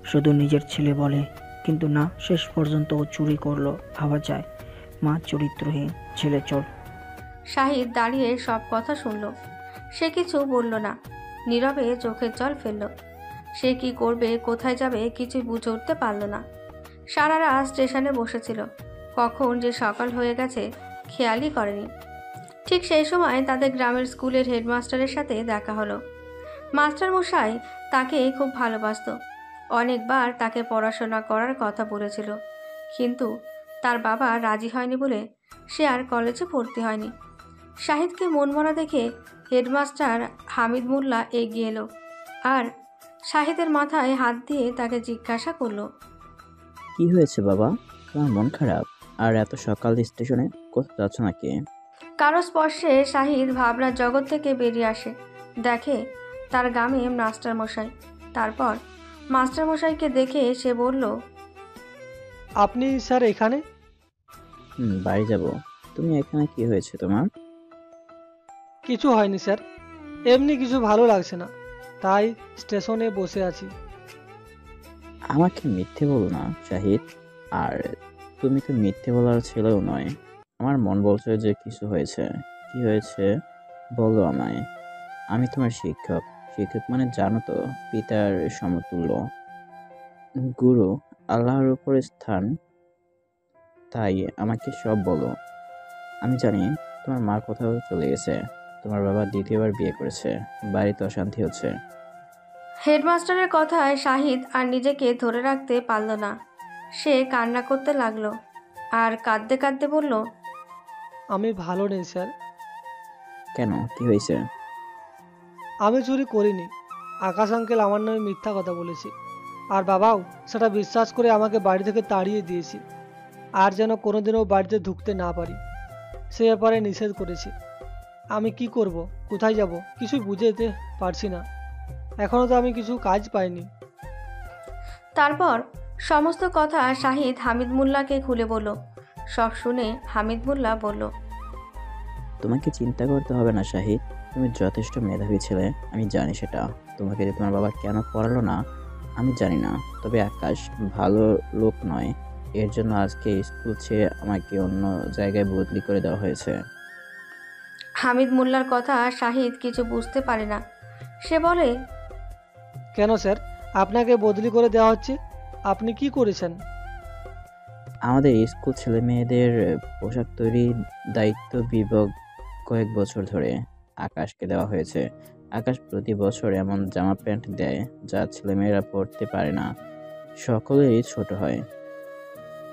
Speaker 6: শুধু নিজের ছেলে বলে, কিন্তু না, শেষ পর্যন্ত ও চুরি করলো। ভাবা যায়, মা চরিত্রহীন, ছেলে চোর।
Speaker 2: শাহিদ দাঁড়িয়ে সব কথা শুনল। সে কিছু বলল না, নীরবে চোখের জল ফেলল। সে কি করবে, কোথায় যাবে কিছুই বুঝে উঠতে পারল না। সারা রাত স্টেশনে বসেছিল, কখন যে সকাল হয়ে গেছে খেয়ালই করেনি। ঠিক সেই সময় তাদের গ্রামের স্কুলের হেডমাস্টারের সাথে দেখা হলো। মাস্টারমশাই তাকে খুব ভালোবাসত। অনেকবার তাকে পড়াশোনা করার কথা বলেছিল, কিন্তু তার বাবা রাজি হয়নি বলে সে আর কলেজে ভর্তি হয়নি। শাহিদকে মনমরা দেখে হেডমাস্টার হামিদ মোল্লা এগিয়ে এলো আর শাহিদের মাথায় হাত দিয়ে তাকে জিজ্ঞাসা করলো,
Speaker 12: কি হয়েছে বাবা, তোমার মন খারাপ? আর এত সকাল স্টেশনে কোথাও যাচ্ছ নাকি?
Speaker 2: কারো স্পর্শে শাহিদ ভাবনার জগৎ থেকে বেরিয়ে আসে। দেখে তার গ্রামে মাস্টারমশাই। তারপর মাস্টারমশাইকে দেখে সে বলল,
Speaker 5: আপনি স্যার এখানে?
Speaker 12: বাড়ি যাব। তুমি এখানে কি হয়েছে তোমার?
Speaker 5: কিছু হয়নি স্যার, এমনি কিছু ভালো লাগছে না, তাই স্টেশনে বসে আছি।
Speaker 12: আমাকে মিথ্যে বলো না শাহিদ, আর তুমি তো মিথ্যে বলার ছেলেও নয়। আমার মন বলছে যে কিছু হয়েছে। কি হয়েছে বলো আমায়। আমি তোমার শিক্ষক। শিক্ষক মানে জানো তো, পিতার সমতুল্য, গুরু, আল্লাহর উপরে স্থান। তাই আমাকে সব বলো। আমি জানি তোমার মা কোথাও চলে গেছে, তোমার বাবা দ্বিতীয়বার বিয়ে করেছে, বাড়িতে অশান্তি হচ্ছে।
Speaker 2: হেডমাস্টারের কথায় শাহিদ আর নিজেকে ধরে রাখতে পারল না। সে কান্না করতে লাগলো আর কাঁদতে কাঁদতে বলল,
Speaker 5: আমি ভালো নেই স্যার।
Speaker 12: কেন, কি হয়েছে?
Speaker 5: আমি চুরি করিনি। আকাশ আঙ্কেল আমার নামে মিথ্যা কথা বলেছে, আর বাবাও সেটা বিশ্বাস করে আমাকে বাড়ি থেকে তাড়িয়ে দিয়েছে। আর যেন কোনোদিনও বাড়িতে ঢুকতে না পারি, সে ব্যাপারে নিষেধ করেছে। আমি কি করব, কোথায় যাব, কিছুই বুঝতে পারছি না। এখনও তো আমি কিছু কাজ পাইনি।
Speaker 2: তারপর সমস্ত কথা শাহিদ হামিদ মোল্লাকে খুলে বলল। সব শুনে হামিদ মোল্লা বলল,
Speaker 12: তোমাকে চিন্তা করতে হবে না শাহিদ, তুমি যথেষ্ট মেধাবী ছেলে, আমি জানি সেটা। তোমাকে যে তোমার বাবা কেন পড়ালো না আমি জানি না, তবে আকাশ ভালো লোক নয়, এর জন্য আজকে স্কুল ছেড়ে আমাকে অন্য জায়গায় বদলি করে দেওয়া হয়েছে।
Speaker 2: হামিদ মোল্লার কথা শাহিদ কিছু বুঝতে পারে না। সে বলে,
Speaker 5: কেন স্যার, আপনাকে বদলি করে দেওয়া হচ্ছে। আপনি কি করেছেন?
Speaker 12: আমাদের স্কুল ছেলে মেয়েদের পোশাক তৈরির দায়িত্ব বিভাগ কয়েক বছর ধরে আকাশকে দেওয়া হয়েছে। আকাশ প্রতি বছর এমন জামা প্যান্ট দেয় যা ছেলেমেয়েরা পরতে পারে না, সকলেরই ছোট হয়।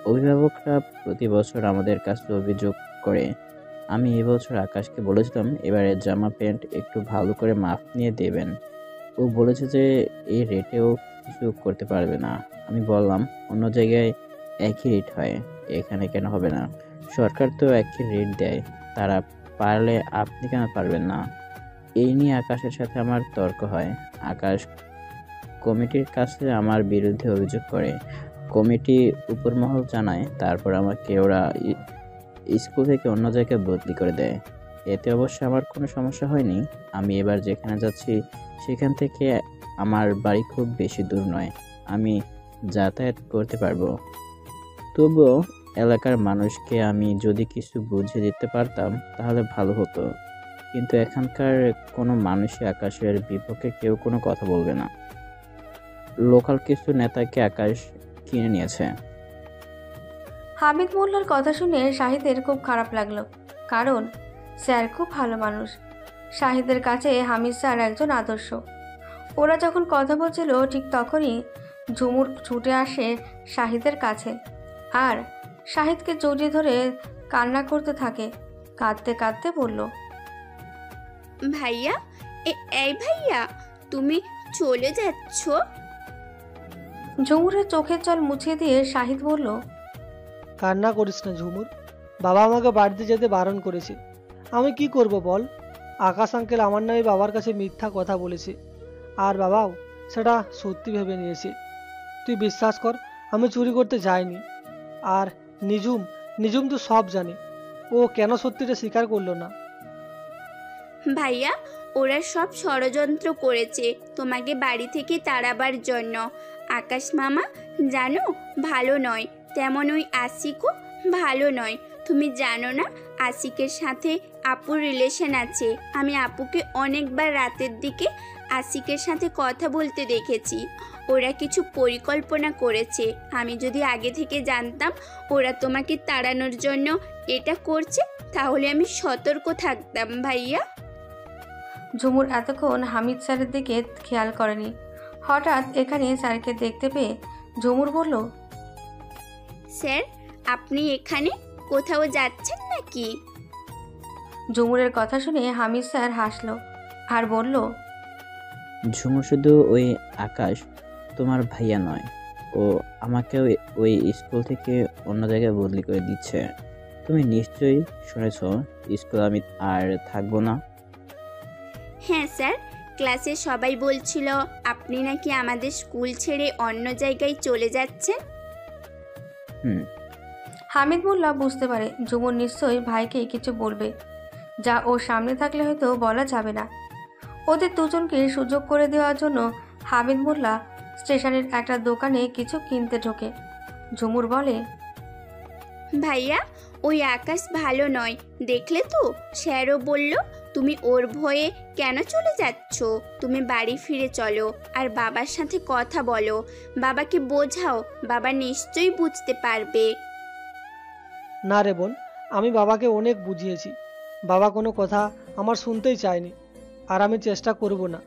Speaker 12: অভিভাবকরা প্রতি বছর আমাদের কাছে অভিযোগ করে। আমি এবছর আকাশকে বলেছিলাম এবারে জামা প্যান্ট একটু ভালো করে মাপ নিয়ে দেবেন। ও বলেছে যে এই রেটেও কিছু করতে পারবে না। আমি বললাম অন্য জায়গায় একই রেট হয়, এখানে কেন হবে না? সরকার তো একই রেট দেয়, তারা পারলে আপনি কেন পারবেন না? এই নিয়ে আকাশের সাথে আমার তর্ক হয়। আকাশ কমিটির কাছে আমার বিরুদ্ধে অভিযোগ করে। কমিটি উপরমহল জানায়, তারপর আমাকে ওরা স্কুল থেকে অন্য জায়গায় বদলি করে দেয়। এতে অবশ্য আমার কোনো সমস্যা হয়নি। আমি এবার যেখানে যাচ্ছি সেখান থেকে আমার বাড়ি খুব বেশি দূর নয়, আমি যাতায়াত করতে পারবো। তবুও এলাকার মানুষকে আমি যদি কিছু বুঝিয়ে দিতে পারতাম তাহলে ভালো হতো, কিন্তু এখানকার কোনো মানুষই আকাশের বিপক্ষে কেউ কোনো কথা বলবে না। লোকাল কিছু নেতাকে আকাশ কিনে নিয়েছে।
Speaker 2: হামিদ মোল্লার কথা শুনে শাহিদের খুব খারাপ লাগলো, কারণ স্যার খুব ভালো মানুষ। শাহিদের কাছে হামিদ স্যার একজন আদর্শ। ওরা যখন কথা বলছিল ঠিক তখনই ঝুমুর ছুটে আসে শাহিদের কাছে আর শাহিদকে জড়িয়ে ধরে কান্না করতে থাকে। কাঁদতে কাঁদতে বলল,
Speaker 3: ভাইয়া, এই ভাইয়া, তুমি চলে যাচ্ছ?
Speaker 2: ঝুমুরের চোখের জল মুছিয়ে দিয়ে শাহিদ বলল,
Speaker 5: কান্না করিস না ঝুমুর, বাবা আমাকে বাড়িতে যেতে বারণ করেছে। আমি কি করব বল? আকাশ আঙ্কেল আমার নামে বাবার কাছে মিথ্যা কথা বলেছে, আর বাবাও সেটা সত্যি ভেবে নিয়েছে। তুই বিশ্বাস কর, আমি চুরি করতে যাইনি। আর নিজুম তো সব জানে, ও কেন সত্যিটা স্বীকার করলো না?
Speaker 3: ভাইয়া, ওরা সব ষড়যন্ত্র করেছে তোমাকে বাড়ি থেকে তাড়াবার জন্য। আকাশ মামা জানো ভালো নয়, তেমন ওই আশিকও ভালো নয়। তুমি জানো না আশিকের সাথে আপুর রিলেশন আছে? আমি আপুকে অনেকবার রাতের দিকে আশিকের সাথে কথা বলতে দেখেছি। ওরা কিছু পরিকল্পনা করেছে। আমি যদি আগে থেকে জানতাম ওরা তোমাকে তাড়ানোর জন্য এটা করছে, তাহলে আমি সতর্ক থাকতাম ভাইয়া।
Speaker 2: ঝুমুর এতক্ষণ হামিদ স্যারের দিকে খেয়াল করেনি। হঠাৎ এখানে স্যারকে দেখতে পেয়ে ঝুমুর বলল,
Speaker 3: স্যার, আপনি এখানে কোথাও যাচ্ছেন নাকি?
Speaker 2: ঝুমুরের কথা শুনে হামিদ স্যার হাসলো আর বলল,
Speaker 12: ঝুমুর শুধু ওই আকাশ তোমার ভাইয়া নয়, ও আমাকেও ওই স্কুল থেকে অন্য জায়গায় বদলি করে দিচ্ছে। তুমি নিশ্চয়ই শুনেছ স্কুল আমি আর থাকবো না।
Speaker 3: হ্যাঁ স্যার, ক্লাসে সবাই বলছিল আপনি নাকি আমাদের স্কুল ছেড়ে অন্য জায়গায় চলে যাচ্ছেন।
Speaker 2: হামিদ মোল্লা বুঝতে পারে ঝুমুর নিশ্চয়ই ভাইকে কিছু বলবে, যা ও সামনে থাকলে হয়তো বলা যাবে না। ওদের দুজনকে সুযোগ করে দেওয়ার জন্য হামিদ মোল্লা স্টেশনের একটা দোকানে কিছু কিনতে ঢোকে। ঝুমুর বলে,
Speaker 3: ভাইয়া, ওই আকাশ ভালো নয়, দেখলে তো? স্যারও বলল তুমি ওর ভয়ে কেন চলে যাচ্ছ? তুমি বাড়ি ফিরে চলো আর বাবার সাথে কথা বলো, বাবাকে বোঝাও, বাবা নিশ্চয়ই বুঝতে পারবে।
Speaker 5: না রে বোন, আমি বাবাকে অনেক বুঝিয়েছি, বাবা কোনো কথা আমার শুনতেই চায়নি। আর আমি চেষ্টা করব না।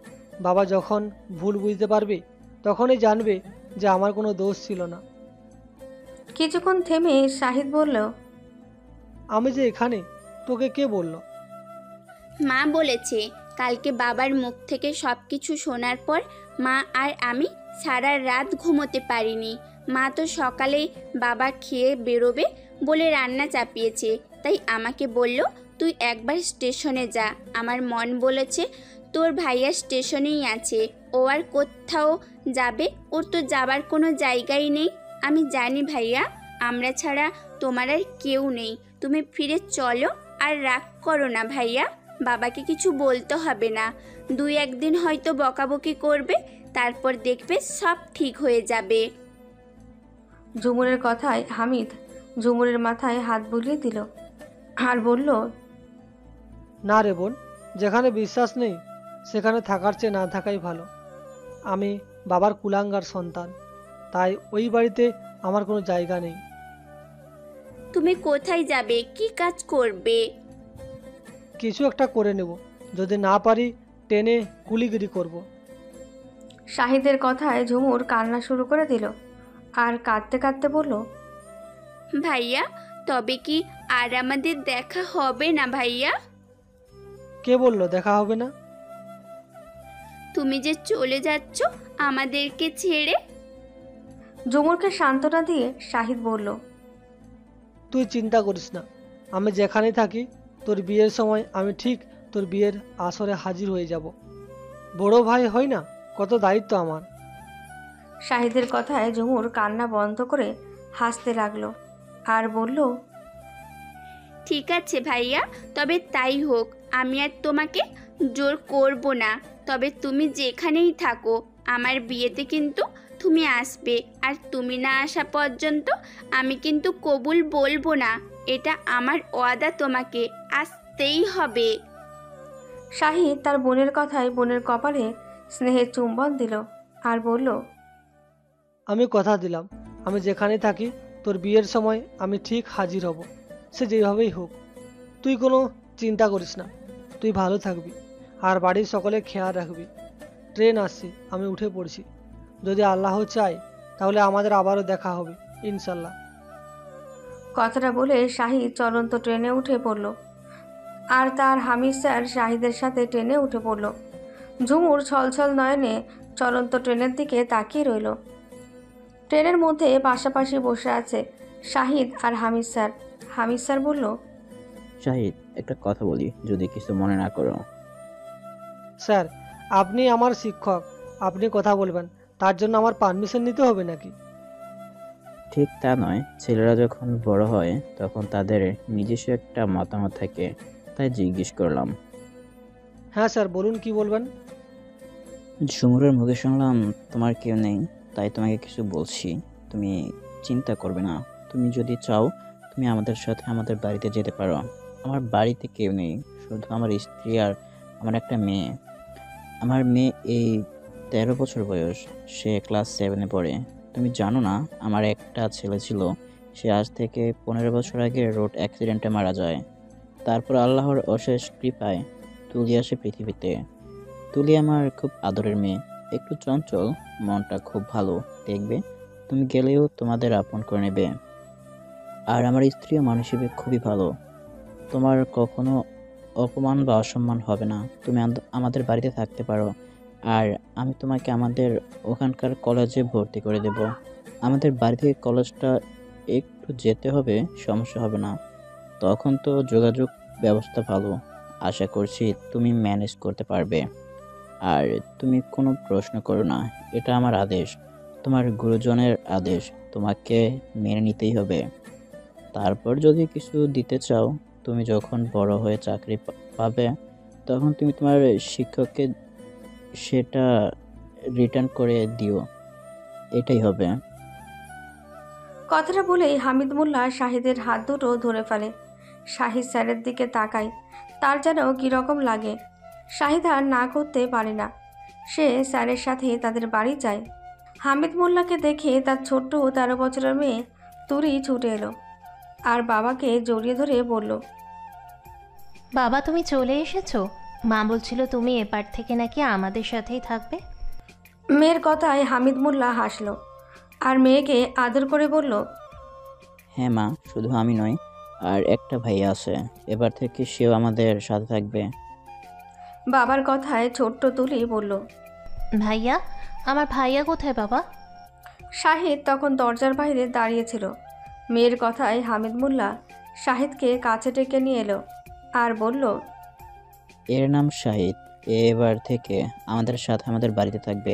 Speaker 5: বাবা যখন ভুল বুঝতে পারবে তখনই জানবে যে আমার কোনো দোষ ছিল না।
Speaker 2: কিছুক্ষণ থেমে শাহিদ বলল,
Speaker 5: আমি যে এখানে, তোকে কে বলল?
Speaker 3: মা বলেছে। কালকে বাবার মুখ থেকে সব কিছু শোনার পর মা আর আমি সারা রাত ঘুমোতে পারিনি। মা তো সকালেই বাবা খেয়ে বেরোবে বলে রান্না চাপিয়েছে, তাই আমাকে বলল তুই একবার স্টেশনে যা। আমার মন বলেছে তোর ভাইয়া স্টেশনেই আছে, ও আর কোথাও যাবে? ওর তো যাবার কোনো জায়গাই নেই। আমি জানি ভাইয়া, আমরা ছাড়া তোমার আর কেউ নেই। তুমি ফিরে চলো আর রাগ করো না ভাইয়া। বাবাকে কিছু বলতে হবে না, 2-1 দিন হয়তো বকাবকি করবে, তারপর দেখবে সব ঠিক হয়ে যাবে।
Speaker 2: ঝুমুরের কথায় হামিদ ঝুমুরের মাথায় হাত বুলিয়ে দিল আর বলল,
Speaker 5: না রে বোন, যেখানে বিশ্বাস নেই সেখানে থাকার চেয়ে না থাকাই ভালো। আমি বাবার কুলাঙ্গার সন্তান, তাই ওই বাড়িতে আমার কোনো জায়গা নেই।
Speaker 3: তুমি কোথায় যাবে, কি কাজ করবে?
Speaker 5: কিছু একটা করে নেব, যদি না পারি টেনে কুলিগিরি করব।
Speaker 2: শাহিদের কথায় ঝুমুর কান্না শুরু করে দিল আর কাঁদতে কাঁদতে বলল,
Speaker 3: ভাইয়া তবে কি আর আমাদের দেখা হবে না ভাইয়া?
Speaker 5: কে বলল দেখা হবে না?
Speaker 3: তুমি যে চলে যাচ্ছ আমাদেরকে ছেড়ে।
Speaker 2: ঝুমুরকে সান্ত্বনা দিয়ে শাহিদ বলল,
Speaker 5: তুই চিন্তা করিস না, আমি যেখানেই থাকি তোর বিয়ের সময় আমি ঠিক তোর বিয়ের আসরে হাজির হয়ে যাব। বড় ভাই হই না, কত দায়িত্ব আমার।
Speaker 2: শাহিদের কথায় ঝুমুর কান্না বন্ধ করে হাসতে লাগলো আর বলল,
Speaker 3: ঠিক আছে ভাইয়া, তবে তাই হোক। আমি আর তোমাকে জোর করব না, তবে তুমি যেখানেই থাকো আমার বিয়েতে কিন্তু তুমি আসবে। আর তুমি না আসা পর্যন্ত আমি কিন্তু কবুল বলবো না, এটা আমার ওয়াদা, তোমাকে আসতেই হবে।
Speaker 2: শাহিদ তার বোনের কথায় বোনের কপালে স্নেহের চুম্বন দিল আর বলল,
Speaker 5: আমি কথা দিলাম, আমি যেখানে থাকি তোর বিয়ের সময় আমি ঠিক হাজির হব, সে যেভাবেই হোক। তুই কোনো চিন্তা করিস না, তুই ভালো থাকবি আর বাড়ির সকলে খেয়াল রাখবি। ট্রেন আসছে, আমি উঠে পড়ছি। যদি আল্লাহ চায় তাহলে আমাদের আবারও দেখা হবে ইনশাল্লাহ।
Speaker 2: কথাটা বলে শাহিদ চলন্ত ট্রেনে উঠে পড়ল আর তার হামিদ স্যার শাহিদের সাথে ট্রেনে উঠে পড়ল। ঝুমুর ছলছল নয়নে চলন্ত ট্রেনের দিকে তাকিয়ে রইল। ট্রেনের মধ্যে পাশাপাশি বসে আছে শাহিদ আর হামিদ স্যার। হামিদ স্যার বলল,
Speaker 12: শাহিদ, একটা কথা বলি, যদি কিছু মনে না করো।
Speaker 5: স্যার, আপনি আমার শিক্ষক, আপনি কথা বলবেন, তার জন্য আমার পারমিশন নিতে হবে নাকি?
Speaker 12: ঠিক তা নয়, ছেলেরা যখন বড় হয় তখন তাদের নিজস্ব একটা মতামত থাকে, তাই জিজ্ঞেস করলাম।
Speaker 5: হ্যাঁ স্যার, বলুন কি বলবেন।
Speaker 12: ঝুমুরের মুখে শুনলাম তোমার কেউ নেই, তাই তোমাকে কিছু বলছি। তুমি চিন্তা করবে না, তুমি যদি চাও তুমি আমাদের সাথে আমাদের বাড়িতে যেতে পারো। আমার বাড়িতে কেউ নেই, শুধু আমার স্ত্রী আর আমার একটা মেয়ে। আমার মেয়ে এই 13 বছর বয়স, সে ক্লাস 7-এ পড়ে। তুমি জানো না, আমার একটা ছেলে ছিল, সে আজ থেকে 15 বছর আগে রোড অ্যাক্সিডেন্টে মারা যায়। তারপর আল্লাহর অশেষ কৃপায় তুলি আসে পৃথিবীতে। তুলি আমার খুব আদরের মেয়ে, একটু চঞ্চল, মনটা খুব ভালো। দেখবে তুমি গেলেও তোমাদের আপন করে নেবে। আর আমার স্ত্রীও মানুষ হিসেবে খুবই ভালো, তোমার কখনো অপমান বা অসম্মান হবে না। তুমি আমাদের বাড়িতে থাকতে পারো, আর আমি তোমাকে আমাদের ওখানকার কলেজে ভর্তি করে দেব। আমাদের বাড়ি থেকে কলেজটা একটু যেতে হবে, সমস্যা হবে না। তখন তো যোগাযোগ ব্যবস্থা ভালো, আশা করছি তুমি ম্যানেজ করতে পারবে। আর তুমি কোনো প্রশ্ন করো না, এটা আমার আদেশ, তোমার গুরুজনের আদেশ, তোমাকে মেনে নিতেই হবে। তারপর যদি কিছু দিতে চাও, তুমি যখন বড় হয়ে চাকরি পাবে তখন তুমি তোমার শিক্ষককে সেটা রিটার্ন করে দিও, এটাই হবে।
Speaker 2: কথাটা বলেই হামিদ মোল্লা শাহিদের হাত দুটো ধরে ফেলে। শাহিদ স্যারের দিকে তাকায়, তার যেন কীরকম লাগে। শাহিদ আর না করতে পারে না, সে স্যারের সাথে তাদের বাড়ি যায়। হামিদ মোল্লাকে দেখে তার ছোট্ট 13 বছরের মেয়ে তুরি ছুটে এলো আর বাবাকে জড়িয়ে ধরে বলল,
Speaker 13: বাবা তুমি চলে এসেছো? মা বলছিল তুমি এপার থেকে নাকি আমাদের সাথেই থাকবে।
Speaker 2: মেয়ের কথায় হামিদ মোল্লা হাসলো আর মেয়েকে আদর করে বলল,
Speaker 12: হ্যাঁ মা, শুধু আমি নয়, আর একটা ভাইয়া আছে, এবার থেকে সেও আমাদের সাথে থাকবে।
Speaker 2: বাবার কথায় ছোট্ট তুলি বলল,
Speaker 13: ভাইয়া? আমার ভাইয়া কোথায় বাবা?
Speaker 2: শাহিদ তখন দরজার বাইরে দাঁড়িয়েছিল। মেয়ের কথায় হামিদ মোল্লা শাহিদকে কাছে ডেকে নিয়ে এলো আর বলল,
Speaker 12: এর নাম শাহিদ, এবার থেকে আমাদের সাথে আমাদের বাড়িতে থাকবে।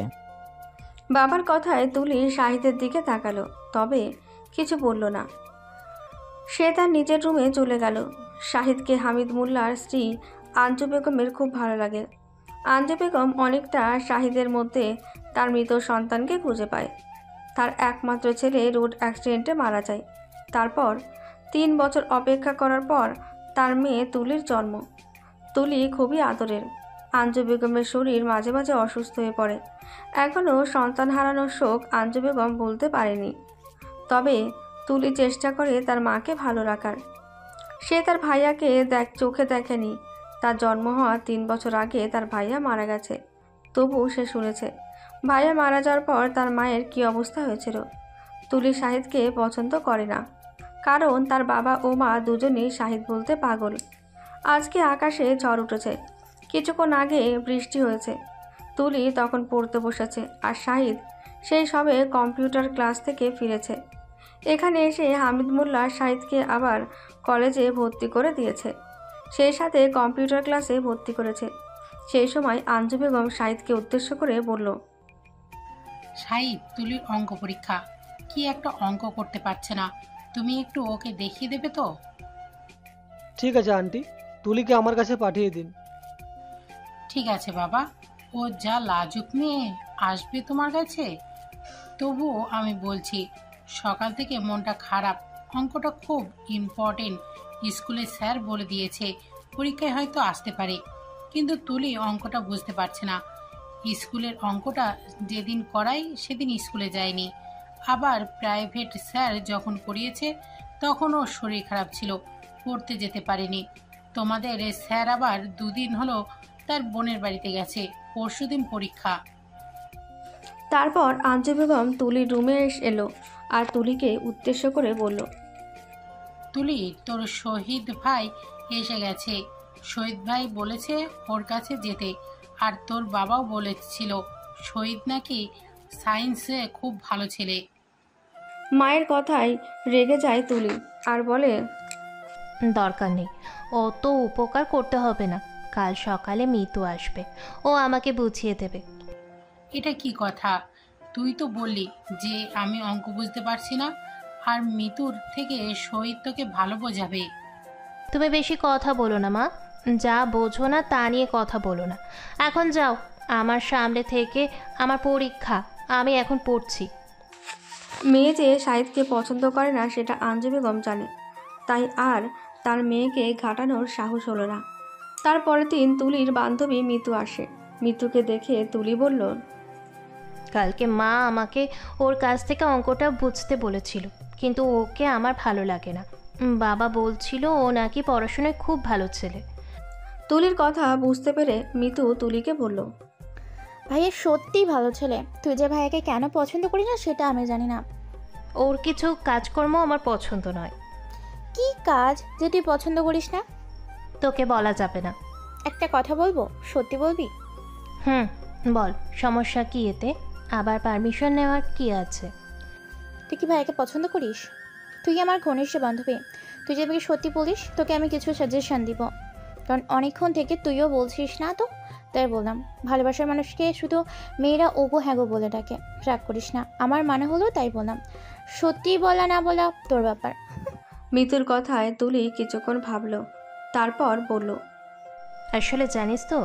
Speaker 2: বাবার কথায় তুলি শাহিদের দিকে তাকালো, তবে কিছু বলল না। সে তার নিজের রুমে চলে গেল। শাহিদকে হামিদ মোল্লার স্ত্রী আঞ্জু বেগমের খুব ভালো লাগে। আঞ্জু বেগম অনেকটা শাহিদের মধ্যে তার মৃত সন্তানকে খুঁজে পায়। তার একমাত্র ছেলে রোড অ্যাক্সিডেন্টে মারা যায়। তারপর 3 বছর অপেক্ষা করার পর তার মেয়ে তুলির জন্ম। তুলি খুবই আদরের। আঞ্জু বেগমের শরীর মাঝে মাঝে অসুস্থ হয়ে পড়ে। এখনও সন্তান হারানোর শোক আঞ্জু বেগম বলতে পারেনি, তবে তুলি চেষ্টা করে তার মাকে ভালো রাখার। সে তার ভাইয়াকে চোখে দেখেনি। তার জন্ম হওয়ার 3 বছর আগে তার ভাইয়া মারা গেছে, তবু সে শুনেছে ভাইয়া মারা যাওয়ার পর তার মায়ের কী অবস্থা হয়েছিল। তুলি শাহিদকে পছন্দ করে না, কারণ তার বাবা ও মা দুজনেই শাহিদ বলতে পাগল। আজকে আকাশে ঝড় উঠেছে, কিছুক্ষণ আগে বৃষ্টি হয়েছে। তুলি তখন পড়তে বসেছে, আর শাহিদ সেই সবে কম্পিউটার ক্লাস থেকে ফিরেছে। এখানে এসে হামিদ মোল্লা শাহিদকে আবার কলেজে ভর্তি করে দিয়েছে, সেই সাথে কম্পিউটার ক্লাসে ভর্তি করেছে। সেই সময় আঞ্জু বেগম শাহিদকে উদ্দেশ্য করে বলল,
Speaker 14: শাহিদ, তুলির অঙ্ক পরীক্ষা, কি একটা অঙ্ক করতে পারছে না, তুমি একটু ওকে দেখিয়ে দেবে তো?
Speaker 5: ঠিক আছে আন্টি, তুলিকে আমার কাছে পাঠিয়ে দিন।
Speaker 14: ঠিক আছে বাবা, ও যা লাজুক মেয়ে, আসবে তোমার কাছে। তবুও আমি বলছি, সকাল থেকে মনটা খারাপ, অঙ্কটা খুব ইম্পর্টেন্ট, স্কুলের স্যার বলে দিয়েছে পরীক্ষায় হয়তো আসতে পারে, কিন্তু তুলি অঙ্কটা বুঝতে পারছে না। স্কুলের অঙ্কটা যেদিন করাই সেদিন স্কুলে যায়নি, আবার প্রাইভেট স্যার যখন করিয়েছে তখন ওর শরীর খারাপ ছিল, পড়তে যেতে পারেনি। তোমাদের স্যার আবার 2 দিন হলো তার বোনের বাড়িতে গেছে, পরশুদিন পরীক্ষা।
Speaker 2: তারপর আঞ্জু বেগম তুলির রুমে এলো আর তুলিকে উদ্দেশ্য করে বলল,
Speaker 14: তুলি, তোর শহীদ ভাই এসে গেছে। শহীদ ভাই বলেছে ওর কাছে যেতে, আর তোর বাবাও বলেছিল শহীদ নাকি সায়েন্সে খুব ভালো ছেলে।
Speaker 2: মায়ের কথায় রেগে যায় তুলি আর বলে,
Speaker 13: দরকার নেই, অত উপকার করতে হবে না। কাল সকালে মিতু আসবে, ও আমাকে বুঝিয়ে দেবে।
Speaker 14: এটা কি কথা? তুই তো বললি যে আমি অঙ্ক বুঝতে পারছি না, আর মিতুর থেকে শহীদ তোকে ভালো বোঝাবে।
Speaker 13: তুমি বেশি কথা বলো না মা, যা বোঝো না তা নিয়ে কথা বলো না। এখন যাও, আমার সামনে থেকে, আমার পরীক্ষা, আমি এখন পড়ছি।
Speaker 2: মেয়ে যে শাহিদকে পছন্দ করে না সেটা আঞ্জু বেগম জানে, তাই আর তার মেয়েকে ঘাটানোর সাহস হলো না। তারপরের দিন তুলির বান্ধবী মিতু আসে। মিতুকে দেখে তুলি বলল,
Speaker 13: কালকে মা আমাকে ওর কাছ থেকে অঙ্কটা বুঝতে বলেছিল, কিন্তু ওকে আমার ভালো লাগে না। বাবা বলছিল ও নাকি পড়াশোনায় খুব ভালো ছেলে।
Speaker 2: তুলির কথা বুঝতে পেরে মিতু তুলিকে বলল,
Speaker 9: ভাইয়া সত্যিই ভালো ছেলে, তুই যে ভাইয়াকে কেন পছন্দ করি না সেটা আমি জানি না।
Speaker 13: ওর কিছু কাজকর্ম আমার পছন্দ নয়।
Speaker 9: কি কাজ যে তুই পছন্দ করিস না?
Speaker 13: তোকে বলা যাবে না।
Speaker 9: একটা কথা বলবো, সত্যি বলবি?
Speaker 13: বল, সমস্যা কি এতে? আবার পারমিশন নেওয়ার কি আছে?
Speaker 9: তুই কি ভাইয়াকে পছন্দ করিস? তুই আমার ঘনিষ্ঠ বান্ধবী, তুই যদি আমাকে সত্যি বলিস তোকে আমি কিছু সাজেশন দিব, কারণ অনেকক্ষণ থেকে তুইও বলছিস না, তো তাই বললাম। ভালোবাসার মানুষকে শুধু মেয়েরা ওগো হ্যাগো বলে ডাকে, রাগ করিস না, আমার মানে হলো তাই বললাম। সত্যি বলা না বলা তোর ব্যাপার।
Speaker 2: মিতুর কথায় তুলি কিছুক্ষণ ভাবল, তারপর বলল,
Speaker 13: আসলে জানিস তো,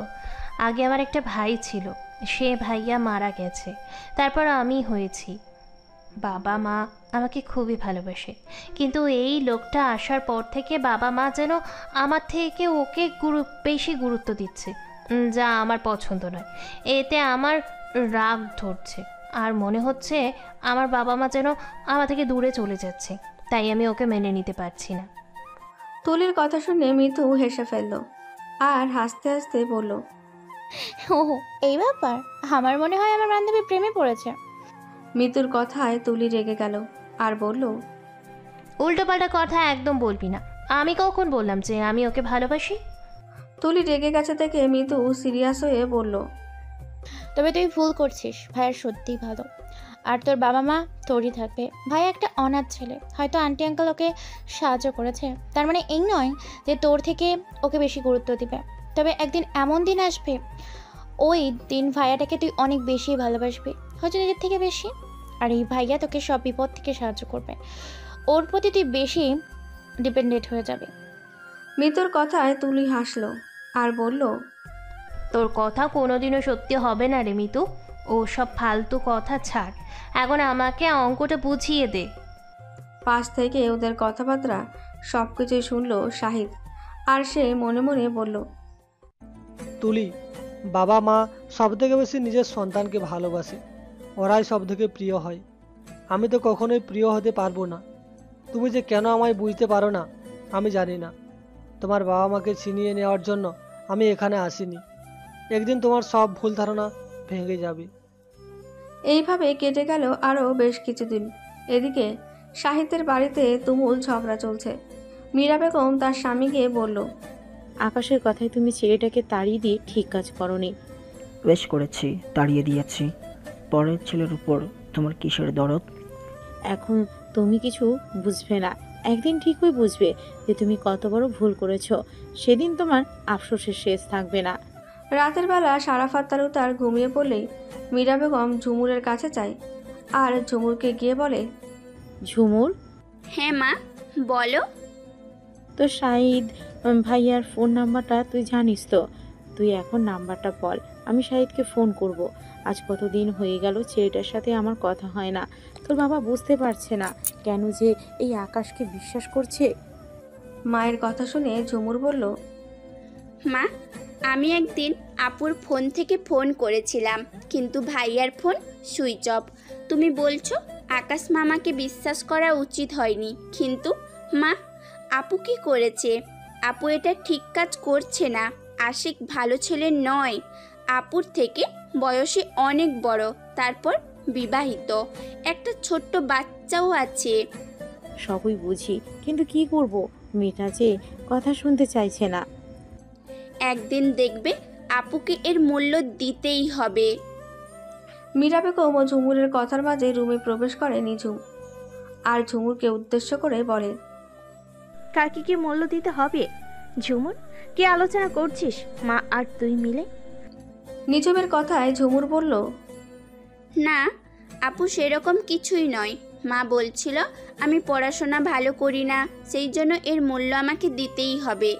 Speaker 13: আগে আমার একটা ভাই ছিল, সে ভাইয়া মারা গেছে, তারপর আমি হয়েছি। বাবা মা আমাকে খুবই ভালোবাসে, কিন্তু এই লোকটা আসার পর থেকে বাবা মা যেন আমার থেকে ওকে বেশি গুরুত্ব দিচ্ছে, যা আমার পছন্দ নয়। এতে আমার রাগ ধরছে, আর মনে হচ্ছে আমার বাবা মা যেন আমার থেকে দূরে চলে যাচ্ছে, তাই আমি ওকে মেনে নিতে পারছি না।
Speaker 2: তুলির কথা শুনে মিতু হেসে ফেলল আর হাসতে হাসতে বলল,
Speaker 9: ও এই ব্যাপার, আমার মনে হয় আমার বান্ধবী প্রেমে পড়েছে।
Speaker 2: মিতুর কথায় তুলি রেগে গেল আর বলল,
Speaker 13: উল্টোপাল্টা কথা একদম বলবি না। আমি কখন বললাম যে আমি ওকে ভালোবাসি?
Speaker 2: তুলি রেগে গেছে দেখে মিতু সিরিয়াস হয়ে বলল,
Speaker 9: তবে তুই ভুল করছিস, ভাইয়া সত্যিই ভালো, আর তোর বাবা মা তোরই থাকবে। ভাই একটা অনাথ ছেলে, হয়তো আন্টি আঙ্কেল ওকে সাহায্য করেছে, তার মানে এই নয় যে তোর থেকে ওকে বেশি গুরুত্ব দিবে। তবে একদিন এমন দিন আসবে, ওই দিন ভাইয়াটাকে তুই অনেক বেশি ভালোবাসবি, হয়তো নিজের থেকে বেশি, আর এই ভাইয়া তোকে সব বিপদ থেকে সাহায্য করবে, ওর প্রতি তুই বেশি ডিপেন্ডেন্ট হয়ে যাবে।
Speaker 2: মিতুর কথায় তুলি হাসলো আর বলল,
Speaker 13: তোর কথা কোনোদিনও সত্যি হবে না রে মিতু, ও সব ফালতু কথা ছাড়, এখন আমাকে অঙ্কটা বুঝিয়ে দে।
Speaker 2: পাশ থেকে ওদের কথাবার্তা সব কিছুই শুনলো শাহিদ, আর সে মনে মনে বলল,
Speaker 5: তুলি, বাবা মা সব থেকে বেশি নিজের সন্তানকে ভালোবাসে, ওরাই সব থেকে প্রিয় হয়। আমি তো কখনোই প্রিয় হতে পারবো না। তুমি যে কেন আমায় বুঝতে পারো না আমি জানি না। তোমার বাবা মাকে ছিনিয়ে নেওয়ার জন্য আমি এখানে আসিনি। একদিন তোমার সব ভুল ধারণা ভেঙে যাবে।
Speaker 2: এইভাবে কেটে গেল আরও বেশ কিছুদিন। এদিকে সাহিত্যের বাড়িতে তুমুল ঝগড়া চলছে। মীরা বেগম তার স্বামীকে বলল,
Speaker 4: আকাশের কথায় তুমি ছেলেটাকে তাড়িয়ে দিয়ে ঠিক কাজ করনি।
Speaker 6: বেশ করেছি, তাড়িয়ে দিয়েছি। পরের ছেলের উপর তোমার কিসের দরদ?
Speaker 4: এখন তুমি কিছু বুঝবে না, একদিন ঠিকই বুঝবে যে তুমি কত বড় ভুল করেছো। সেদিন তোমার আফসোসের শেষ থাকবে না।
Speaker 2: রাতের বেলা সারাফাত তালুকদার ঘুমিয়ে পড়লেই মীরা বেগম ঝুমুরের কাছে যায় আর ঝুমুরকে গিয়ে বলে,
Speaker 4: ঝুমুর,
Speaker 3: হ্যাঁ মা, বলো।
Speaker 4: তো শাহিদ ভাইয়ার ফোন নাম্বারটা তুই জানিস তো? তুই এখন নাম্বারটা বল, আমি শাহিদকে ফোন করব। আজ কতদিন হয়ে গেল ছেলেটার সাথে আমার কথা হয় না। তোর বাবা বুঝতে পারছে না কেন যে এই আকাশকে বিশ্বাস করছে।
Speaker 2: মায়ের কথা শুনে ঝুমুর বলল,
Speaker 3: মা, আমি একদিন আপুর ফোন থেকে ফোন করেছিলাম, কিন্তু ভাইয়ার ফোন সুইচ অফ। তুমি বলছো আকাশ মামাকে বিশ্বাস করা উচিত হয়নি, কিন্তু মা, আপু কি করেছে? আপু এটা ঠিক কাজ করছে না। আশিক ভালো ছেলে নয়, আপুর থেকে বয়সে অনেক বড়, তারপর বিবাহিত, একটা ছোট্ট বাচ্চাও আছে।
Speaker 4: সবই বুঝি, কিন্তু কি করব, মেয়েটা যে কথা শুনতে চাইছে না।
Speaker 3: একদিন দেখবে আপুকে এর মূল্য দিতেই হবে।
Speaker 2: মীরা বেগম ও ঝুমুরের কথার মাঝে রুমে প্রবেশ করে নিঝুম আর ঝুমুরকে উদ্দেশ্য করে বলে,
Speaker 9: কাকে কি মূল্য দিতে হবে? ঝুমুর, কি আলোচনা করছিস মা আর তুই মিলে?
Speaker 2: নিঝুমের কথায় ঝুমুর বলল,
Speaker 3: না আপু, সেরকম কিছুই নয়। মা বলছিল আমি পড়াশোনা ভালো করি না, সেই জন্য এর মূল্য আমাকে দিতেই হবে।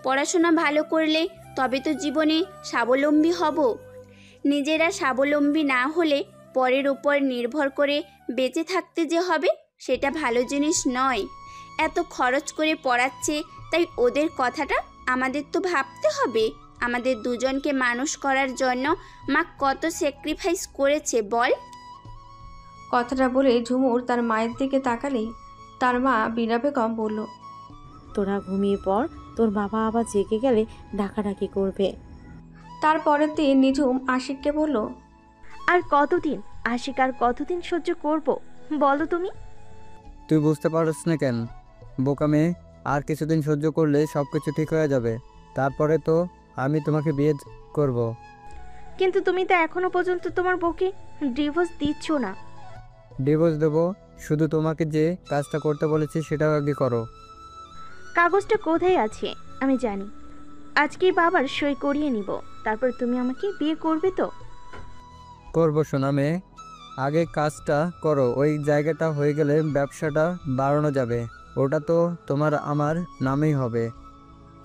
Speaker 3: পড়াশোনা ভালো করলে তবে তো জীবনে স্বাবলম্বী হব। নিজেরা স্বাবলম্বী না হলে পরের উপর নির্ভর করে বেঁচে থাকতে যে হবে, সেটা ভালো জিনিস নয়। এত খরচ করে পড়াচ্ছে, তাই ওদের কথাটা আমাদের তো ভাবতে হবে। আমাদের দুজনকে মানুষ করার জন্য মা কত স্যাক্রিফাইস করেছে বল।
Speaker 2: কথাটা বলে ঝুমুর তার মায়ের দিকে তাকালেই তার মা মীরা বেগম বলল,
Speaker 4: তোরা ঘুমিয়ে পড়, তোর বাবা আবার জেগে গেলে ডাকাডাকি করবে।
Speaker 2: তারপরের দিন নিঝুম আশিককে বলল,
Speaker 9: আর কতদিন আশিক, আর কতদিন সহ্য করব বলো তুমি?
Speaker 10: তুই বুঝতে পারছ না কেন? বোকা মেয়ে, আর কিছুদিন সহ্য করলে সব কিছু ঠিক হয়ে যাবে। তারপরে তো আমি তোমাকে বিয়ে করব।
Speaker 9: কিন্তু তুমি তো এখনো পর্যন্ত তোমার বউকে ডিভোর্স দিচ্ছ না।
Speaker 10: ডিভোর্স দেবো, শুধু তোমাকে যে কাজটা করতে বলেছি সেটাও আগে করো।
Speaker 9: কাগজটা কোথায় আছে আমি জানি। আজকেই বাবার সই করিয়ে নিব, তারপর তুমি আমাকে বিয়ে করবে তো?
Speaker 10: করবো সোনা মেয়ে, আগে কাজটা করো। ওই জায়গাটা হয়ে গেলে ব্যবসাটা বাড়ানো যাবে, ওটা তো তোমার আমার নামেই হবে।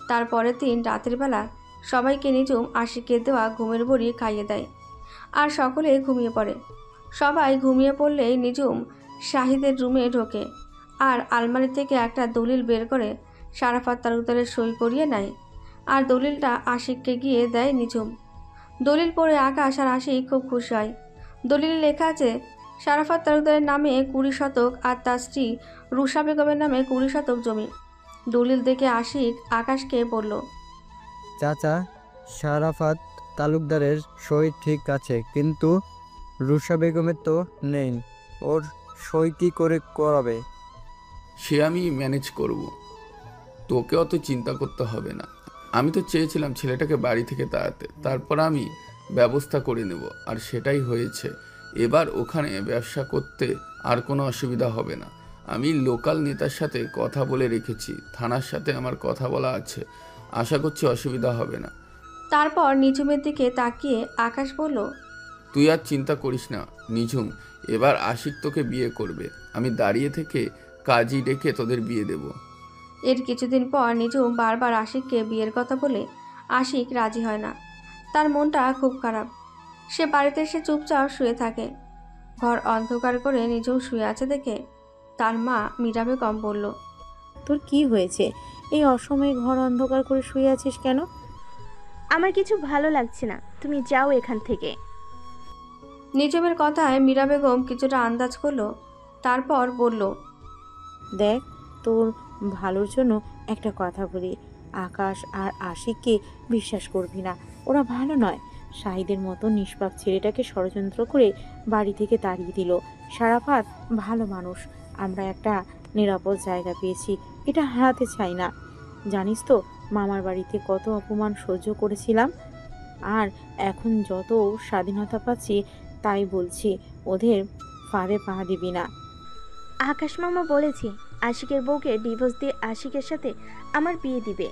Speaker 2: তারপরের দিন রাতের বেলা সবাইকে নিঝুম আশিকের দেওয়া ঘুমের বড়ি খাইয়ে দেয় আর সকলে ঘুমিয়ে পড়ে। সবাই ঘুমিয়ে পড়লে নিঝুম শাহিদের রুমে ঢোকে আর আলমারি থেকে একটা দলিল বের করে সারাফাত তালুকদারের সই করিয়ে নেয় আর দলিলটা আশিককে গিয়ে দেয় নিঝুম। দলিল পড়ে আকাশ আর আশিক খুব খুশি হয়। দলিলে লেখা আছে সারাফাত তালুকদারের নামে 20 শতক আর তার স্ত্রী রুষা বেগমের নামে 20 শতক জমি। দলিল দেখে আশিক আকাশকে বলল,
Speaker 10: চাচা, সারাফাত তালুকদারের সই ঠিক আছে, কিন্তু রুষা বেগমের তো নেই, ওর সই কী করে করাবে?
Speaker 7: সে আমি ম্যানেজ করব, তোকে অত চিন্তা করতে হবে না। আমি তো চেয়েছিলাম ছেলেটাকে বাড়ি থেকে তাড়াতে, তারপর আমি ব্যবস্থা করে নেব, আর সেটাই হয়েছে। এবার ওখানে ব্যবসা করতে আর কোনো অসুবিধা হবে না। আমি লোকাল নেতার সাথে কথা বলে রেখেছি, থানার সাথে আমার কথা বলা আছে, আশা করছি অসুবিধা হবে না।
Speaker 2: তারপর নিঝুমের দিকে তাকিয়ে আকাশ বলল,
Speaker 7: তুই আর চিন্তা করিস না নিঝুম, এবার আশিক তোকে বিয়ে করবে। আমি দাঁড়িয়ে থেকে কাজী ডেকে তোদের বিয়ে দেব।
Speaker 2: এর কিছুদিন পর নিঝুম বারবার আশিককে বিয়ের কথা বলে আশিক রাজি হয় না। তার মনটা খুব খারাপ। সে বাড়িতে এসে চুপচাপ শুয়ে থাকে। ঘর অন্ধকার করে নিঝুম শুয়ে আছে দেখে তার মা মীরা বেগম বলল,
Speaker 4: তোর কি হয়েছে? এই অসময়ে ঘর অন্ধকার করে শুয়ে আছিস কেন?
Speaker 9: আমার কিছু ভালো লাগছে না, তুমি যাও এখান থেকে।
Speaker 2: নিজমের কথায় মীরা বেগম কিছুটা আন্দাজ করলো, তারপর বলল,
Speaker 4: দেখ, তোর ভালোর জন্য একটা কথা বলি, আকাশ আর আশিককে বিশ্বাস করবি না, ওরা ভালো নয়। শাহিদের মতো নিষ্পাপ ছেলেটাকে ষড়যন্ত্র করে বাড়ি থেকে তাড়িয়ে দিল। সারাফাত ভালো মানুষ, আমরা একটা নিরাপদ জায়গা পেয়েছি, এটা হারাতে চাই না। জানিস তো মামার বাড়িতে কত অপমান সহ্য করেছিলাম, আর এখন যত স্বাধীনতা পাচ্ছি তাই বলছি, ওদের ফাঁদে পা দিবি না।
Speaker 9: আকাশ মামা বলেছে আশিকের বউকে ডিভোর্স দিয়ে আশিকের সাথে আমার বিয়ে দিবে।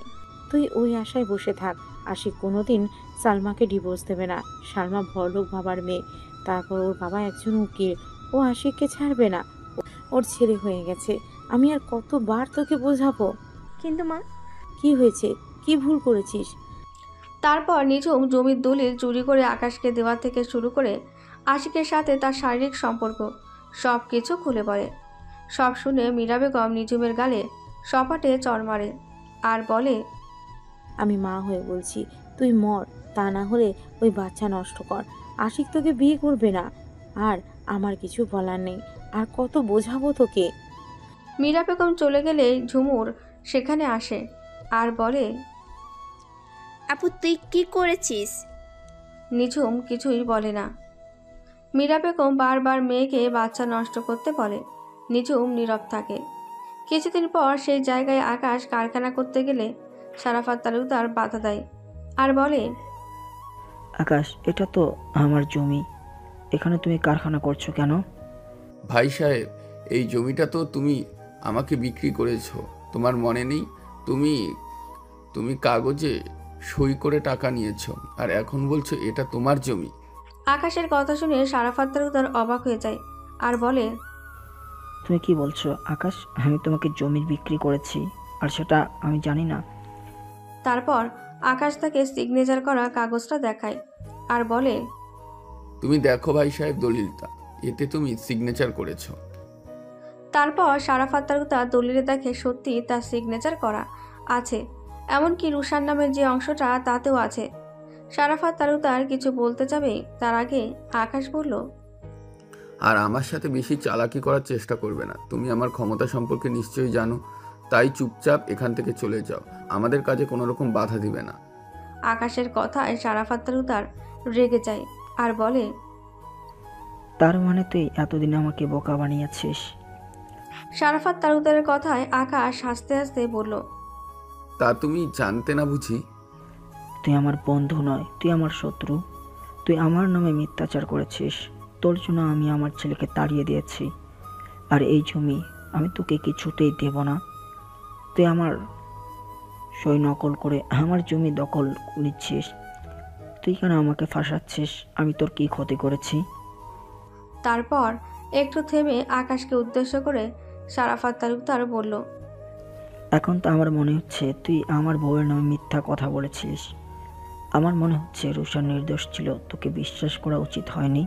Speaker 4: তুই ওই আশায় বসে থাক, আশিক কোনোদিন সালমাকে ডিভোর্স দেবে না। সালমা বড়লোক বাবার মেয়ে, তারপর ওর বাবা একজন উকিল, ও আশিককে ছাড়বে না। ওর ছেলে হয়ে গেছে, আমি আর কতবার তোকে বোঝাবো।
Speaker 9: কিন্তু মা,
Speaker 4: কি হয়েছে, কি ভুল করেছিস?
Speaker 2: তারপর নিঝুম জমির দলিল চুরি করে আকাশকে দেওয়া থেকে শুরু করে আশিকের সাথে তার শারীরিক সম্পর্ক সব কিছু খুলে পড়ে। সব শুনে মীরা বেগম নিঝুমের গালে সপাটে চড় মারে আর বলে,
Speaker 4: আমি মা হয়ে বলছি, তুই মর, তা না হলে ওই বাচ্চা নষ্ট কর। আশিক তোকে বিয়ে করবে না, আর আমার কিছু বলার নেই, আর কত বোঝাবো তোকে।
Speaker 2: মীরা বেগম চলে গেলে ঝুমুর সেখানে আসে আর বলে,
Speaker 3: আপু তুই কি করেছিস?
Speaker 2: নিঝুম কিছুই বলে না। মীরা বেগম বারবার মেয়েকে বাচ্চা নষ্ট করতে বলে। নিঝুম নীরব থাকে। কিছুদিন পর সেই জায়গায় আকাশ কারখানা করতে গেলে সারাফাত তালুকদার বাধা দেয় আর বলে,
Speaker 6: আকাশ, এটা তো আমার জমি, এখানে তুমি কারখানা করছো কেন?
Speaker 7: ভাই সাহেব, এই জমিটা তো তুমি আমাকে বিক্রি করেছো, তোমার মনে নেই? তুমি কাগজে সই করে টাকা নিয়েছো, আর এখন বলছো এটা তোমার জমি।
Speaker 2: আকাশের কথা শুনে সারাফাত তালুকদার অবাক হয়ে যায় আর বলে,
Speaker 6: তুমি কি বলছো আকাশ? আমি তোমাকে জমি বিক্রি করেছি আর সেটা আমি জানি না?
Speaker 2: তারপর আকাশ তাকে সিগনেচার করা কাগজটা দেখায় আর বলে,
Speaker 7: তুমি দেখো ভাই সাহেব দলিলটা, এতে তুমি সিগনেচার করেছো।
Speaker 2: তারপর সারাফাত তালুকদার দলিলে দেখে সত্যি তার সিগনেচার করা আছে, এমনকি রুশান নামের যে অংশটা তাতেও আছে। সারাফাত তালুকদার কিছু বলতে যাবে তার আগে আকাশ বলল,
Speaker 7: আর আমার সাথে বেশি চালাকি করার চেষ্টা করবে না, তুমি আমার ক্ষমতা সম্পর্কে নিশ্চয়ই জানো, তাই চুপচাপ এখান থেকে চলে যাও, আমাদের কাজে কোনো রকম বাধা দিবে না।
Speaker 2: আকাশের কথায় সারাফাত তালুকদার রেগে যায় আর বলে,
Speaker 6: তার মানে তুই এতদিন আমাকে বোকা বানিয়েছিস?
Speaker 2: সারাফাত তালুকদারের কথায় আকাশ হাসতে হাসতে বলল,
Speaker 7: তা তুমি জানতে না বুঝি?
Speaker 6: তুই আমার বন্ধু নয়, তুই আমার শত্রু। তুই আমার নামে মিথ্যাচার করেছিস, তোর জন্য আমি আমার ছেলেকে তাড়িয়ে দিয়েছি, আর এই জমি আমি তোকে কিছুতেই দেব না। তুই আমার সই নকল করে আমার জমি দখল নিচ্ছিস। তুই কেন আমাকে ফাঁসাচ্ছিস? আমি তোর কি ক্ষতি করেছি?
Speaker 2: তারপর একটু থেমে আকাশকে উদ্দেশ্য করে সারাফাত তালুকদার বলল,
Speaker 6: এখন তো আমার মনে হচ্ছে তুই আমার বউয়ের নামে মিথ্যা কথা বলেছিস। আমার মনে হচ্ছে রুশান নির্দোষ ছিল, তোকে বিশ্বাস করা উচিত হয়নি।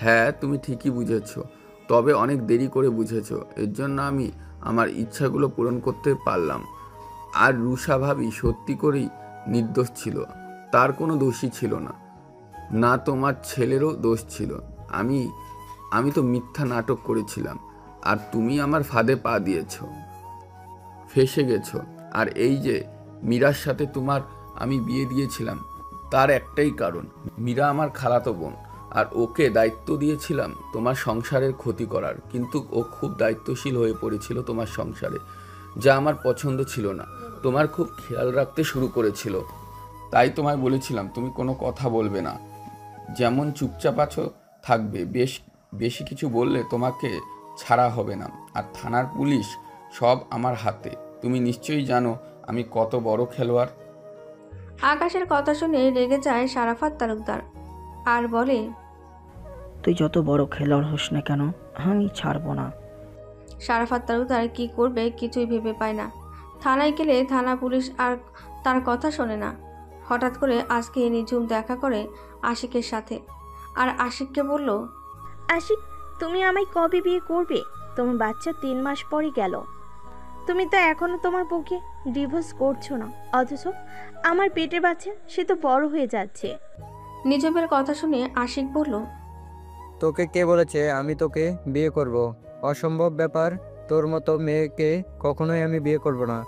Speaker 7: হ্যাঁ, তুমি ঠিকই বুঝেছ, তবে অনেক দেরি করে বুঝেছ, এর জন্য আমি আমার ইচ্ছাগুলো পূরণ করতে পারলাম। আর রুষা ভাবি সত্যি করেই নির্দোষ ছিল, তার কোনো দোষই ছিল না, না তোমার ছেলেরও দোষ ছিল। আমি তো মিথ্যা নাটক করেছিলাম, আর তুমি আমার ফাঁদে পা দিয়েছ, ফেসে গেছ। আর এই যে মীরার সাথে তোমার আমি বিয়ে দিয়েছিলাম, তার একটাই কারণ, মীরা আমার খালাতো বোন, আর ওকে দায়িত্ব দিয়েছিলাম তোমার সংসারের ক্ষতি করার, কিন্তু ও খুব দায়িত্বশীল হয়ে পড়েছিল তোমার সংসারে, যা আমার পছন্দ ছিল না। তোমার খুব খেয়াল রাখতে শুরু করেছিল, তাই তোমায় বলেছিলাম তুমি কোনো কথা বলবে না, যেমন চুপচাপ আছো থাকবে, বেশি কিছু বললে তোমাকে ছাড়া হবে না, আর থানার পুলিশ সব আমার হাতে। তুমি নিশ্চয়ই জানো আমি কত বড় খেলোয়াড়।
Speaker 2: আকাশের কথা শুনে রেগে যায় সারাফাত তালুকদার আর বলে,
Speaker 6: তুই যত বড় খেলোয়াড় হোস না কেন, আমি ছাড়বো না।
Speaker 2: সারাফাত তালুকদার কি করবে কিছুই ভেবে পায় না। থানায় গেলে থানা পুলিশ আর তার কথা শোনে না। হঠাৎ করে আজকে নিঝুম দেখা করে আশিকের সাথে, আর আশিককে বলল,
Speaker 9: আশিক, তুমি আমায় কবে বিয়ে করবে? তোমার বাচ্চা 3 মাস পরই গেল। তুমি তো এখনো তোমার বউকে ডিভোর্স করছো না, অথচ আমার পেটের বাচ্চা সে তো বড় হয়ে যাচ্ছে।
Speaker 2: নিজমের কথা শুনে আশিক বলল,
Speaker 10: তোকে কে বলেছে আমি তোকে বিয়ে করব? অসম্ভব ব্যাপার, তোর মতো মেয়েকে কখনোই আমি বিয়ে করব না।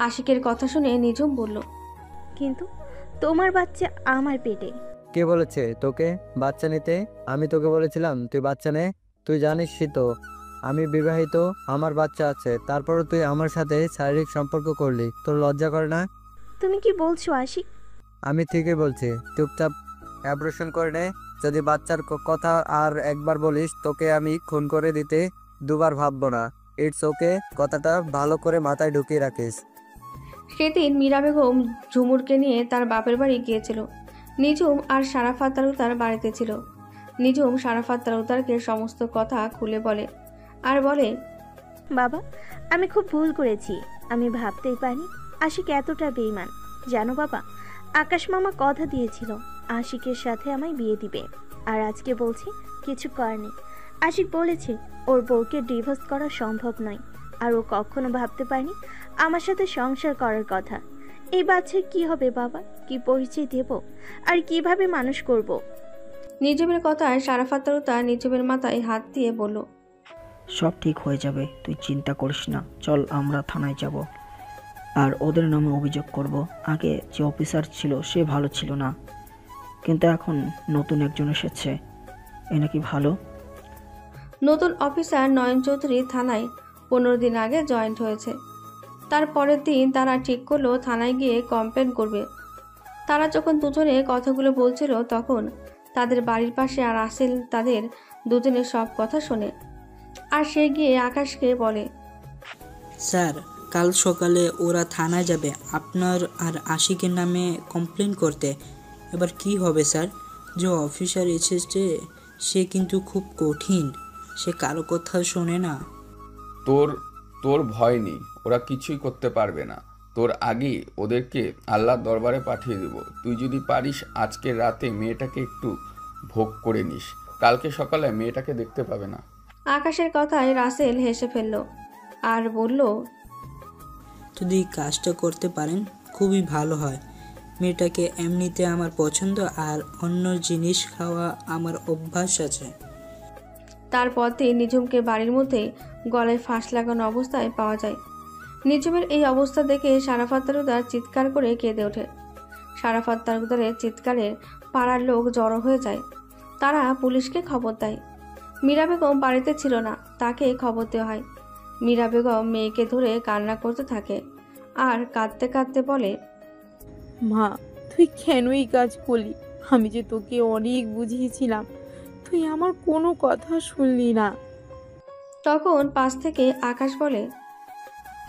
Speaker 2: আশিকের কথা শুনে নিজম বলল,
Speaker 9: কিন্তু তোমার বাচ্চা আমার পেটে।
Speaker 10: কে বলেছে তোকে বাচ্চা নিতে? আমি তোকে বলেছিলাম তুই বাচ্চা নে? তুই জানিসই তো আমি বিবাহিত, আমার বাচ্চা আছে, তারপরও তুই আমার সাথে শারীরিক সম্পর্ক করলি, তোর লজ্জা করে না?
Speaker 9: তুমি কি বলছো আশিক?
Speaker 10: আমি ঠিকই বলছি, চুপচাপ অ্যাবর্শন করে নে। যদি বাচ্চার কথা আর একবার বলিস তোকে আমি খুন করে দিতে দুবার ভাববো না। ইটস ওকে, কথাটা ভালো করে মাথায় ঢুকিয়ে রাখিস।
Speaker 2: সেদিন মীরা বেগম ঝুমুরকে নিয়ে তার বাপের বাড়ি গিয়েছিল। নিজুম আর সারাফাত তালুকদার বাড়িতে ছিল। নিজুম সারাফাত তালুকদারকে সমস্ত কথা খুলে বলে আর বলে,
Speaker 9: বাবা, আমি খুব ভুল করেছি। আমি ভাবতেই পারি আশিক এতটা বেঈমান। জানো বাবা, আকাশ মামা কথা দিয়েছিল আশিকের সাথে আমায় বিয়ে দিবে, আর আজকে বলছে কিছু করেনি। আশিক বলেছে ওর বউকে ডিভোর্স করা সম্ভব নয়, আর ও কখনো ভাবতে পারেনি আমার সাথে সংসার করার কথা। এই বাচ্চার কি হবে বাবা? কি পরিচয় দেব আর কিভাবে মানুষ করব?
Speaker 2: নিজুমের কথায় সারাফাত তালুকদার নিজুমের মাথায় হাত দিয়ে বলল,
Speaker 6: সব ঠিক হয়ে যাবে, তুই চিন্তা করিস না। চল আমরা থানায় যাব আর ওদের নামে অভিযোগ করব। আগে যে অফিসার ছিল সে ভালো ছিল না, কিন্তু এখন নতুন একজন এসেছে, এ নাকি ভালো।
Speaker 2: নতুন অফিসার নয়ন চৌধুরী থানায় 15 দিন আগে জয়েন্ট হয়েছে। তার পরের দিন তারা ঠিক করলো থানায় গিয়ে কমপ্লেন করবে। তারা যখন দুজনে কথাগুলো বলছিল তখন তাদের বাড়ির পাশে আর রাসেল তাদের দুজনের সব কথা শোনে, আর সে গিয়ে আকাশকে বলে,
Speaker 15: স্যার, কাল সকালে ওরা থানায় যাবে আপনার আর আশিকের নামে কমপ্লেন করতে। এবার কি হবে স্যার? যে অফিসার এসেছে সে কিন্তু খুব কঠিন, সে কারো কথা শোনে না।
Speaker 7: তোর ভয় নেই, ওরা কিছুই করতে পারবে না। তোর আগেই ওদেরকে আল্লাহর দরবারে পাঠিয়ে দেব। তুই যদি পারিস আজকে রাতে মেয়েটাকে একটু ভোগ করে নিস, কালকে সকালে মেয়েটাকে দেখতে পাবে না।
Speaker 2: আকাশের কথায় রাসেল হেসে ফেলল আর বলল,
Speaker 15: যদি কাজটা করতে পারেন খুবই ভালো হয়। মেয়েটাকে এমনিতে আমার পছন্দ, আর অন্য জিনিস খাওয়া আমার অভ্যাস আছে।
Speaker 2: তারপর দিন নিজুমকে বাড়ির মধ্যে গলায় ফাঁস লাগানো অবস্থায় পাওয়া যায়। নিজুমের এই অবস্থা দেখে সারাফাত তালুকদার চিৎকার করে কেঁদে ওঠে। সারাফাত তালুকদারের চিৎকারে পাড়ার লোক জড়ো হয়ে যায়। তারা পুলিশকে খবর দেয়। মীরা বেগম বাড়িতে ছিল না, তাকে খবর দেওয়া হয়। মীরা বেগম মেয়েকে ধরে কান্না করতে থাকে আর কাঁদতে কাঁদতে বলে,
Speaker 4: মা, তুই কেনই কাজ করলি? আমি যে তোকে অনেক বুঝিয়েছিলাম, তুই আমার কোনো কথা শুনলি না।
Speaker 2: তখন পাশ থেকে আকাশ বলে,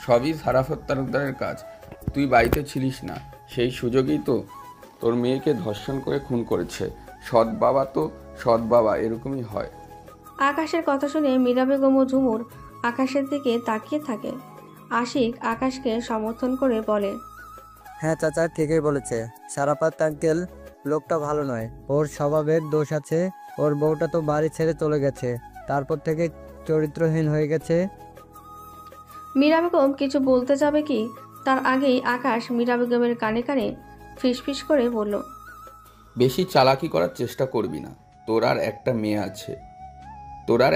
Speaker 7: সবই সারাফত তালুকদারের কাজ। তুই বাড়িতে ছিলিস না, সেই সুযোগেই তো তোর মেয়েকে ধর্ষণ করে খুন করেছে। সৎ বাবা তো সৎ বাবা, এরকমই হয়।
Speaker 2: আকাশের কথা শুনে মীরা বেগম ও ঝুমুর আকাশের দিকে তাকিয়ে থাকে। আশিক আকাশকে সমর্থন করে বলে,
Speaker 10: হ্যাঁ চাচা ঠিকই বলেছে, সারাফাত আঙ্কেল লোকটা ভালো নয়, ওর স্বভাবের দোষ আছে। ওর বউটা তো বাড়ি ছেড়ে চলে গেছে, তারপর থেকে চরিত্রহীন হয়ে গেছে।
Speaker 2: মীরা বেগম কিছু বলতে যাবে কি তার আগেই আকাশ মীরা বেগমের কানে কানে ফিসফিস করে বলল,
Speaker 7: বেশি চালাকি করার চেষ্টা করবি না। তোর আর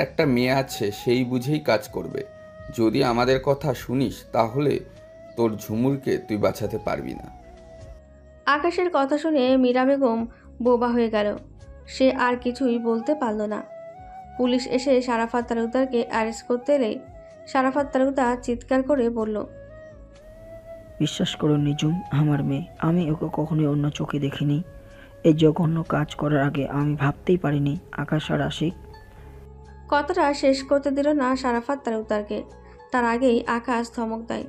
Speaker 7: একটা মেয়ে আছে, সেই বুঝেই কাজ করবে। যদি আমাদের কথা শুনিস তাহলে তোর ঝুমুরকে তুই বাঁচাতে পারবি না।
Speaker 2: আকাশের কথা শুনে মীরা বেগম বোবা হয়ে গেল। সে আর কিছুই বলতে পারল না। পুলিশ এসে সারাফাত তালুকদারকে অ্যারেস্ট করতে এলে সারাফাত তালুকদার চিৎকার করে বলল,
Speaker 6: বিশ্বাস করো নিজুম আমার মেয়ে, আমি ওকে কখনোই অন্য চোখে দেখিনি। এই জঘন্য কাজ করার আগে আমি ভাবতেই পারিনি আকাশ আর আশিক।
Speaker 2: কথাটা শেষ করতে দিল না সারাফাত তালুকদারকে। তার আগেই আকাশ ধমক দেয়।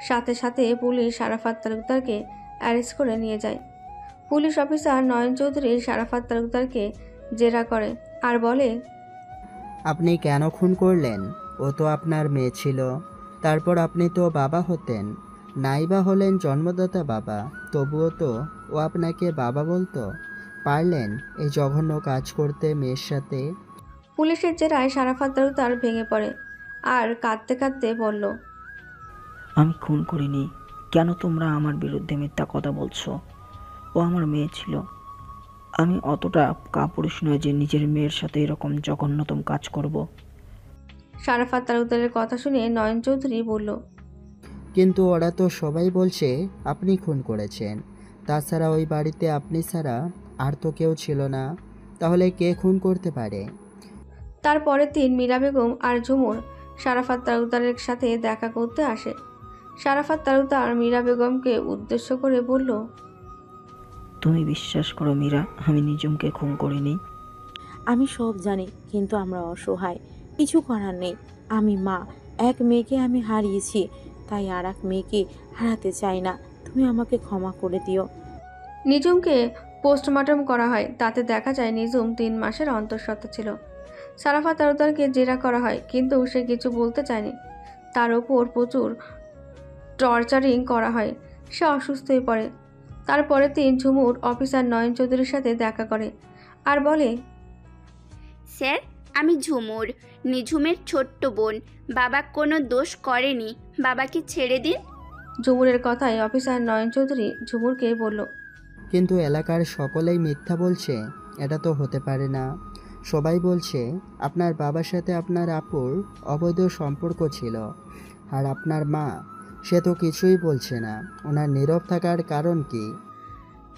Speaker 2: সাথে সাথে পুলিশ সারাফাত তালুকদারকে অ্যারেস্ট করে নিয়ে যায়। পুলিশ অফিসার নয়ন চৌধুরী সারাফাত তালুকদারকে জেরা করে আর বলে,
Speaker 16: আপনি কেন খুন করলেন? ও তো আপনার মেয়ে ছিল, তারপর আপনি তো বাবা হতেন, নাইবা হলেন জন্মদাতা বাবা, তবুও তো ও আপনাকে বাবা বলতো। পারলেন এই জঘন্য কাজ করতে মেয়ের সাথে?
Speaker 2: পুলিশের জেরায় সারাফাত তালুকদার ভেঙে পড়ে আর কাঁদতে কাঁদতে বলল,
Speaker 6: আমি খুন করিনি। কেন তোমরা আমার বিরুদ্ধে মিথ্যা কথা বলছো? ও আমার মেয়ে ছিল। আমি অতটা কাপুরুষ নয় যে নিজের মেয়ের সাথে এরকম জঘন্যতম কাজ করব।
Speaker 2: শারাফাত তালুকদারের কথা শুনে নয়ন চৌধুরী বলল,
Speaker 16: কিন্তু ওরা তো সবাই বলছে আপনি খুন করেছেন। তাছাড়া ওই বাড়িতে আপনি ছাড়া আর তো কেউ ছিল না। তাহলে কে খুন করতে পারে?
Speaker 2: তারপরের দিন মীরা বেগম আর ঝুমুর শারাফাত তালুকদারের সাথে দেখা করতে আসে। শারাফাত তালুকদার মীরা বেগমকে উদ্দেশ্য করে বলল,
Speaker 6: তুমি বিশ্বাস করো মীরা, আমি নিজমকে খুন করিনি।
Speaker 4: আমি সব জানি, কিন্তু আমরা অসহায়, কিছু করার নেই। আমি মা, এক মেয়েকে আমি হারিয়েছি, তাই আর এক মেয়েকে হারাতে চাই না। তুমি আমাকে ক্ষমা করে দিও।
Speaker 2: নিজুমকে পোস্টমর্টম করা হয়। তাতে দেখা যায় নিজুম 3 মাসের অন্তঃসত্ত্বা ছিল। শারাফাত তালুকদারকে জেরা করা হয়, কিন্তু সে কিছু বলতে চায়নি। তার ওপর প্রচুর টর্চারিং করা হয়। সে অসুস্থ হয়ে পড়ে। তারপরে ঝুমুর অফিসার নয়ন চৌধুরীর সাথে দেখা করে আর বলে,
Speaker 3: স্যার, আমি ঝুমুর, নিঝুমের ছোট্ট বোন। বাবা কোনো দোষ করেনি, বাবাকে ছেড়ে দিন।
Speaker 2: ঝুমুরের কথায় অফিসার নয়ন চৌধুরী ঝুমুরকে বলল,
Speaker 16: কিন্তু এলাকার সকলেই মিথ্যা বলছে। এটা তো হতে পারে না। সবাই বলছে আপনার বাবার সাথে আপনার আপুর অবৈধ সম্পর্ক ছিল। আর আপনার মা, সে তো কিছুই বলছে না। ওনার নীরব থাকার কারণ কি?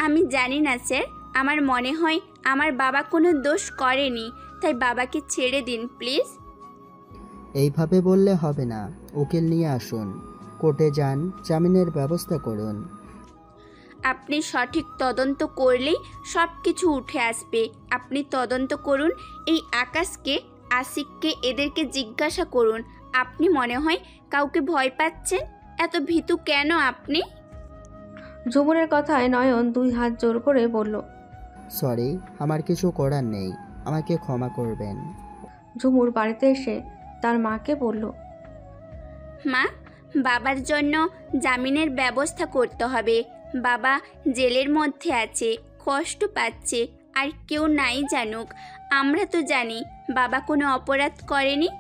Speaker 3: আমি জানি না স্যার, আমার মনে হয় আমার বাবা কোনো দোষ করেনি, তাই বাবাকে ছেড়ে দিন প্লিজ।
Speaker 16: এইভাবে বললে হবে না। উকিল নিয়ে আসুন, কোর্টে যান, জামিনের ব্যবস্থা করুন।
Speaker 3: আপনি সঠিক তদন্ত করলেই সব কিছু উঠে আসবে। আপনি তদন্ত করুন, এই আকাশকে, আশিককে, এদেরকে জিজ্ঞাসা করুন। আপনি মনে হয় কাউকে ভয় পাচ্ছেন। এত ভীতু কেন আপনি?
Speaker 2: ঝুমুরের কথায় নয়ন 2 হাত জোর করে বলল,
Speaker 16: সরি, আমার কিছু করার নেই, আমাকে ক্ষমা করবেন।
Speaker 2: ঝুমুর বাড়িতে এসে তার মাকে বলল,
Speaker 3: মা, বাবার জন্য জামিনের ব্যবস্থা করতে হবে। বাবা জেলের মধ্যে আছে, কষ্ট পাচ্ছে। আর কেউ নাই জানুক, আমরা তো জানি বাবা কোনো অপরাধ করেনি।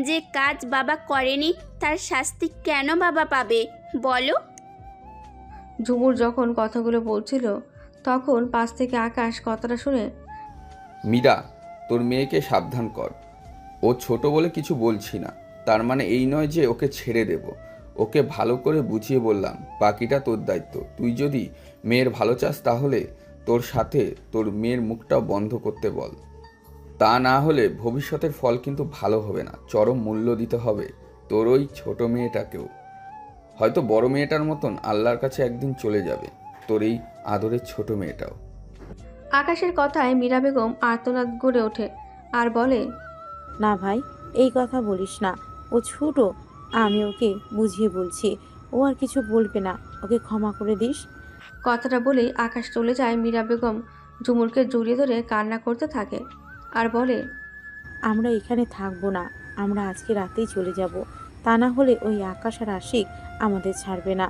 Speaker 3: যে কাজ বাবা করেনি তার শাস্তি কেন বাবা পাবে বলো?
Speaker 2: ঝুমুর যখন কথাগুলো বলছিল তখন পাশ থেকে আকাশ কথাটা শুনে,
Speaker 7: মীরা, তোর মেয়েকে সাবধান কর। ও ছোট বলে কিছু বলছি না, তার মানে এই নয় যে ওকে ছেড়ে দেব। ওকে ভালো করে বুঝিয়ে বললাম, বাকিটা তোর দায়িত্ব। তুই যদি মেয়ের ভালো চাস তাহলে তোর সাথে তোর মেয়ের মুখটাও বন্ধ করতে বল। তা না হলে ভবিষ্যতের ফল কিন্তু ভালো হবে না। চরম মূল্য দিতে হবে তোর ওই ছোট মেয়েটাকেও। হয়তো বড় মেয়েটার মতন আল্লাহর কাছে একদিন চলে যাবে তোর এই আদরের ছোট মেয়েটাও।
Speaker 2: আকাশের কথায় মীরা বেগম আর্তনাদ গড়ে ওঠে আর বলে,
Speaker 4: না ভাই, এই কথা বলিস না। ও ছোট, আমি ওকে বুঝিয়ে বলছি। ও আর কিছু বলবে না, ওকে ক্ষমা করে দিস।
Speaker 2: কথাটা বলেই আকাশ চলে যায়। মীরা বেগম ঝুমুরকে জড়িয়ে ধরে কান্না করতে থাকে আর বলে,
Speaker 4: আমরা এখানে থাকবো না, আমরা আজকে রাতেই চলে যাব। তা না হলে ওই আকাশ আর আশিক আমাদের ছাড়বে না।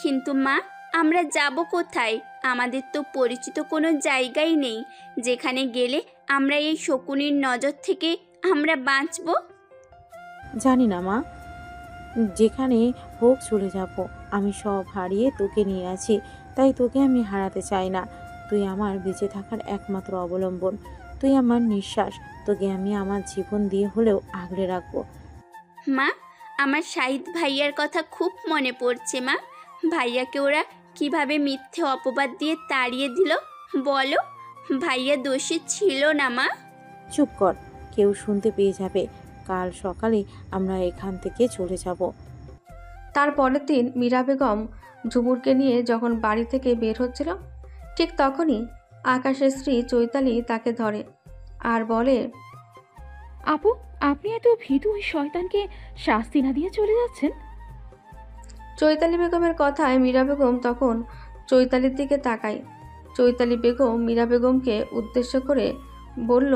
Speaker 3: কিন্তু মা, আমরা যাব কোথায়? আমাদের তো পরিচিত কোনো জায়গাই নেই যেখানে গেলে আমরা এই শকুনির নজর থেকে আমরা বাঁচব।
Speaker 4: জানি না মা, যেখানে হোক চলে যাব। আমি সব হারিয়ে তোকে নিয়ে আছি, তাই তোকে আমি হারাতে চাই না। তুই আমার বেঁচে থাকার একমাত্র অবলম্বন, তুই আমার নিঃশ্বাস। তোকে আমি আমার জীবন দিয়ে হলেও আগলে রাখবো।
Speaker 3: মা, আমার শাহিদ ভাইয়ার কথা খুব মনে পড়ছে মা। ভাইয়াকে ওরা কিভাবে মিথ্যে অপবাদ দিয়ে তাড়িয়ে দিল বলো? ভাইয়া দোষী ছিল না মা।
Speaker 4: চুপ কর, কেউ শুনতে পেয়ে যাবে। কাল সকালে আমরা এখান থেকে চলে যাব।
Speaker 2: তারপরের দিন মীরা বেগম ঝুমুরকে নিয়ে যখন বাড়ি থেকে বের হচ্ছিল, ঠিক তখনই আকাশের স্ত্রী চৈতালি তাকে ধরে আর বলে,
Speaker 17: আপু, আপনি এত ভীতু ওই শয়তানকে শাস্তি না দিয়ে চলে যাচ্ছেন?
Speaker 2: চৈতালি বেগমের কথায় মীরা বেগম তখন চৈতালির দিকে তাকায়। চৈতালি বেগম মীরা বেগমকে উদ্দেশ্য করে বলল,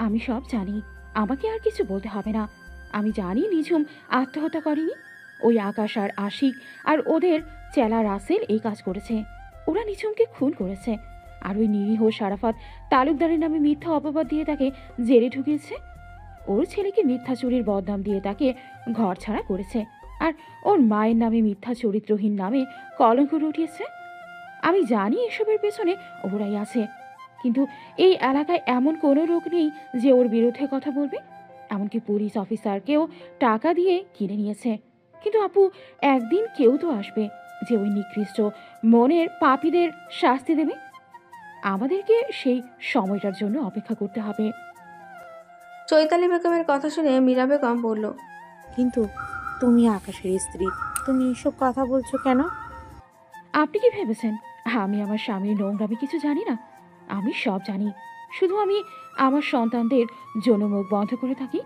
Speaker 17: আমি সব জানি, আমাকে আর কিছু বলতে হবে না। আমি জানি নিঝুম আত্মহত্যা করেনি। ওই আকাশ আর আশিক আর ওদের চেলা রাসেল এই কাজ করেছে। ওরা নিঝুমকে খুন করেছে। আর ওই নিরীহ শারাফাত তালুকদারের নামে মিথ্যা অপবাদ দিয়ে তাকে জেলে ঢুকিয়েছে। ওর ছেলেকে মিথ্যা চুরির বদনাম দিয়ে তাকে ঘর ছাড়া করেছে। আর ওর মায়ের নামে মিথ্যা চরিত্রহীন নামে কলঙ্ক রটিয়েছে। আমি জানি এসবের পেছনে ওরাই আছে, কিন্তু এই এলাকায় এমন কোনো লোক নেই যে ওর বিরুদ্ধে কথা বলবে। এমনকি পুলিশ অফিসারকেও টাকা দিয়ে কিনে নিয়েছে। কিন্তু আপু, একদিন কেউ তো আসবে যে ওই নিকৃষ্ট মনের পাপীদের শাস্তি দেবে। আমাদেরকে সেই সময়টার জন্য অপেক্ষা করতে হবে।
Speaker 2: চৈতালি বেগমের কথা শুনে মীরা বেগম বলল,
Speaker 4: কিন্তু তুমি আকাশের স্ত্রী, তুমি এসব কথা বলছো কেন?
Speaker 17: আপনি কি ভেবেছেন আমি আমার স্বামীর নোংরামি কিছু জানি না? আমি সব জানি। শুধু আমি আমার সন্তানদের জন্য মুখ বন্ধ করে থাকি।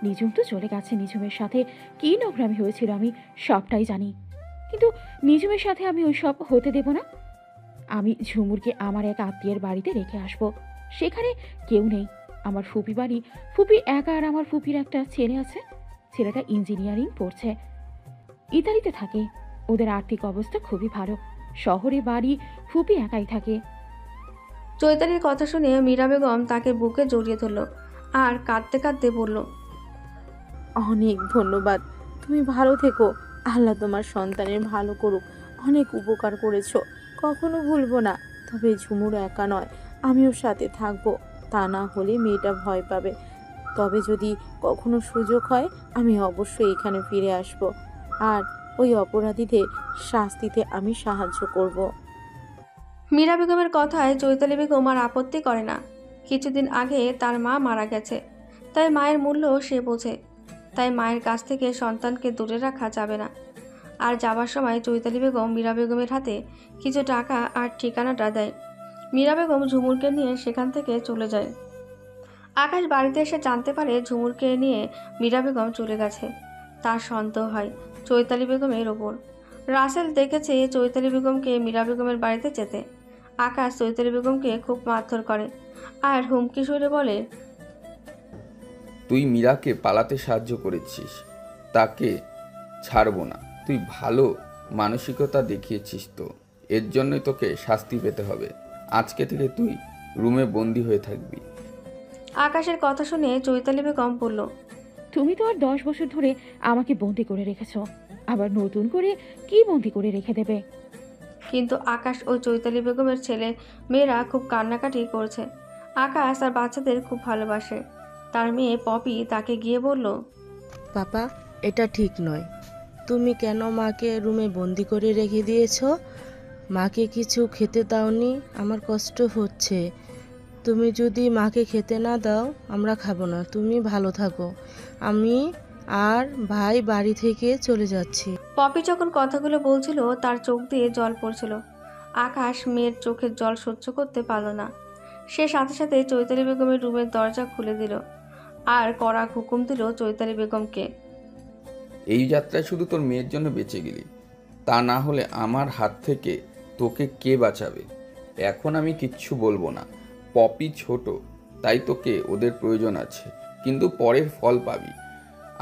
Speaker 17: নিঝুম তো চলে গেছে, নিঝুমের সাথে কী নোংরামি হয়েছিল আমি সবটাই জানি। কিন্তু নিঝুমের সাথে আমি ওই সব হতে দেব না। আমি ঝুমুরকে আমার এক আত্মীয়ের বাড়িতে রেখে আসব। সেখানে কেউ নেই। আমার ফুপি বাড়ি, ফুপি একা, আর আমার ফুপির একটা ছেলে আছে। ছেলেটা ইঞ্জিনিয়ারিং পড়ছে, ইতালিতে থাকে। ওদের আর্থিক অবস্থা খুবই ভালো। শহরে বাড়ি, ফুপি একাই থাকে।
Speaker 2: চৈতালির কথা শুনে মীরা বেগম তাকে বুকে জড়িয়ে ধরল আর কাঁদতে কাঁদতে বলল,
Speaker 4: অনেক ধন্যবাদ, তুমি ভালো থেকো। আল্লাহ তোমার সন্তানের ভালো করুক। অনেক উপকার করেছো, কখনো ভুলবো না। তবে ঝুমুর একা নয়, আমিও সাথে থাকবো। তা না হলে মেয়েটা ভয় পাবে। তবে যদি কখনো সুযোগ হয় আমি অবশ্যই এখানে ফিরে আসব, আর ওই অপরাধীদের শাস্তিতে আমি সাহায্য করব।
Speaker 2: মীরা বেগমের কথায় চৈতালি বেগম আর আপত্তি করে না। কিছুদিন আগে তার মা মারা গেছে, তাই মায়ের মূল্য সে বোঝে। তাই মায়ের কাছ থেকে সন্তানকে দূরে রাখা যাবে না। আর যাবার সময় চৈতালি বেগম মীরা বেগমের হাতে কিছু টাকা আর ঠিকানাটা দেয়। মীরা বেগম ঝুমুরকে নিয়ে সেখান থেকে চলে যায়। আকাশ বাড়িতে এসে জানতে পারে ঝুমুরকে নিয়ে মীরা বেগম চলে গেছে। তার সন্দেহ হয় চৈতালি বেগমের ওপর। রাসেল দেখেছে চৈতালি বেগমকে মীরা বেগমের বাড়িতে যেতে। আকাশ চৈতালি বেগমকে খুব মারধর করে আর হুমকি সুরে বলে,
Speaker 7: তুই মীরাকে পালাতে সাহায্য করেছিস, তাকে ছাড়বো না। তুই ভালো মানসিকতা দেখিয়েছিস, তো এর জন্যই তোকে শাস্তি পেতে হবে। আজকে থেকে তুই রুমে বন্দি হয়ে থাকবি।
Speaker 2: আকাশের কথা শুনে চৈতালি বেগম বলল,
Speaker 17: তুমি তো আর 10 বছর ধরে আমাকে বন্দি করে রেখেছ, আবার নতুন করে কি বন্দি করে রেখে দেবে?
Speaker 2: কিন্তু আকাশ ও চৈতালি বেগমের ছেলে মেয়েরা খুব কান্নাকাটি করছে। আকাশ তার বাচ্চাদের খুব ভালোবাসে। তার মেয়ে পপি তাকে গিয়ে বলল,
Speaker 8: পাপা, এটা ঠিক নয়। তুমি কেন মাকে রুমে বন্দি করে রেখে দিয়েছো? মাকে কিছু খেতে দাওনি, আমার কষ্ট হচ্ছে। তুমি যদি মাকে খেতে না দাও আমরা খাবো না। তুমি ভালো থাকো, আমি আর ভাই বাড়ি থেকে চলে যাচ্ছি।
Speaker 2: পপি যখন কথাগুলো বলছিল তার চোখ দিয়ে জল পড়ছিল। আকাশ মেয়ের চোখের জল সহ্য করতে পারল না। সে সাথে সাথে চৈতালি বেগমের রুমের দরজা খুলে দিল আর কড়া হুকুম দিল চৈতালি বেগমকে,
Speaker 7: এই যাত্রায় শুধু তোর মেয়ের জন্য বেঁচে গেলি, তা না হলে আমার হাত থেকে তোকে কে বাঁচাবে? এখন আমি কিচ্ছু বলবো না। পপি ছোট, তাই তোকে ওদের প্রয়োজন আছে, কিন্তু পরের ফল পাবি।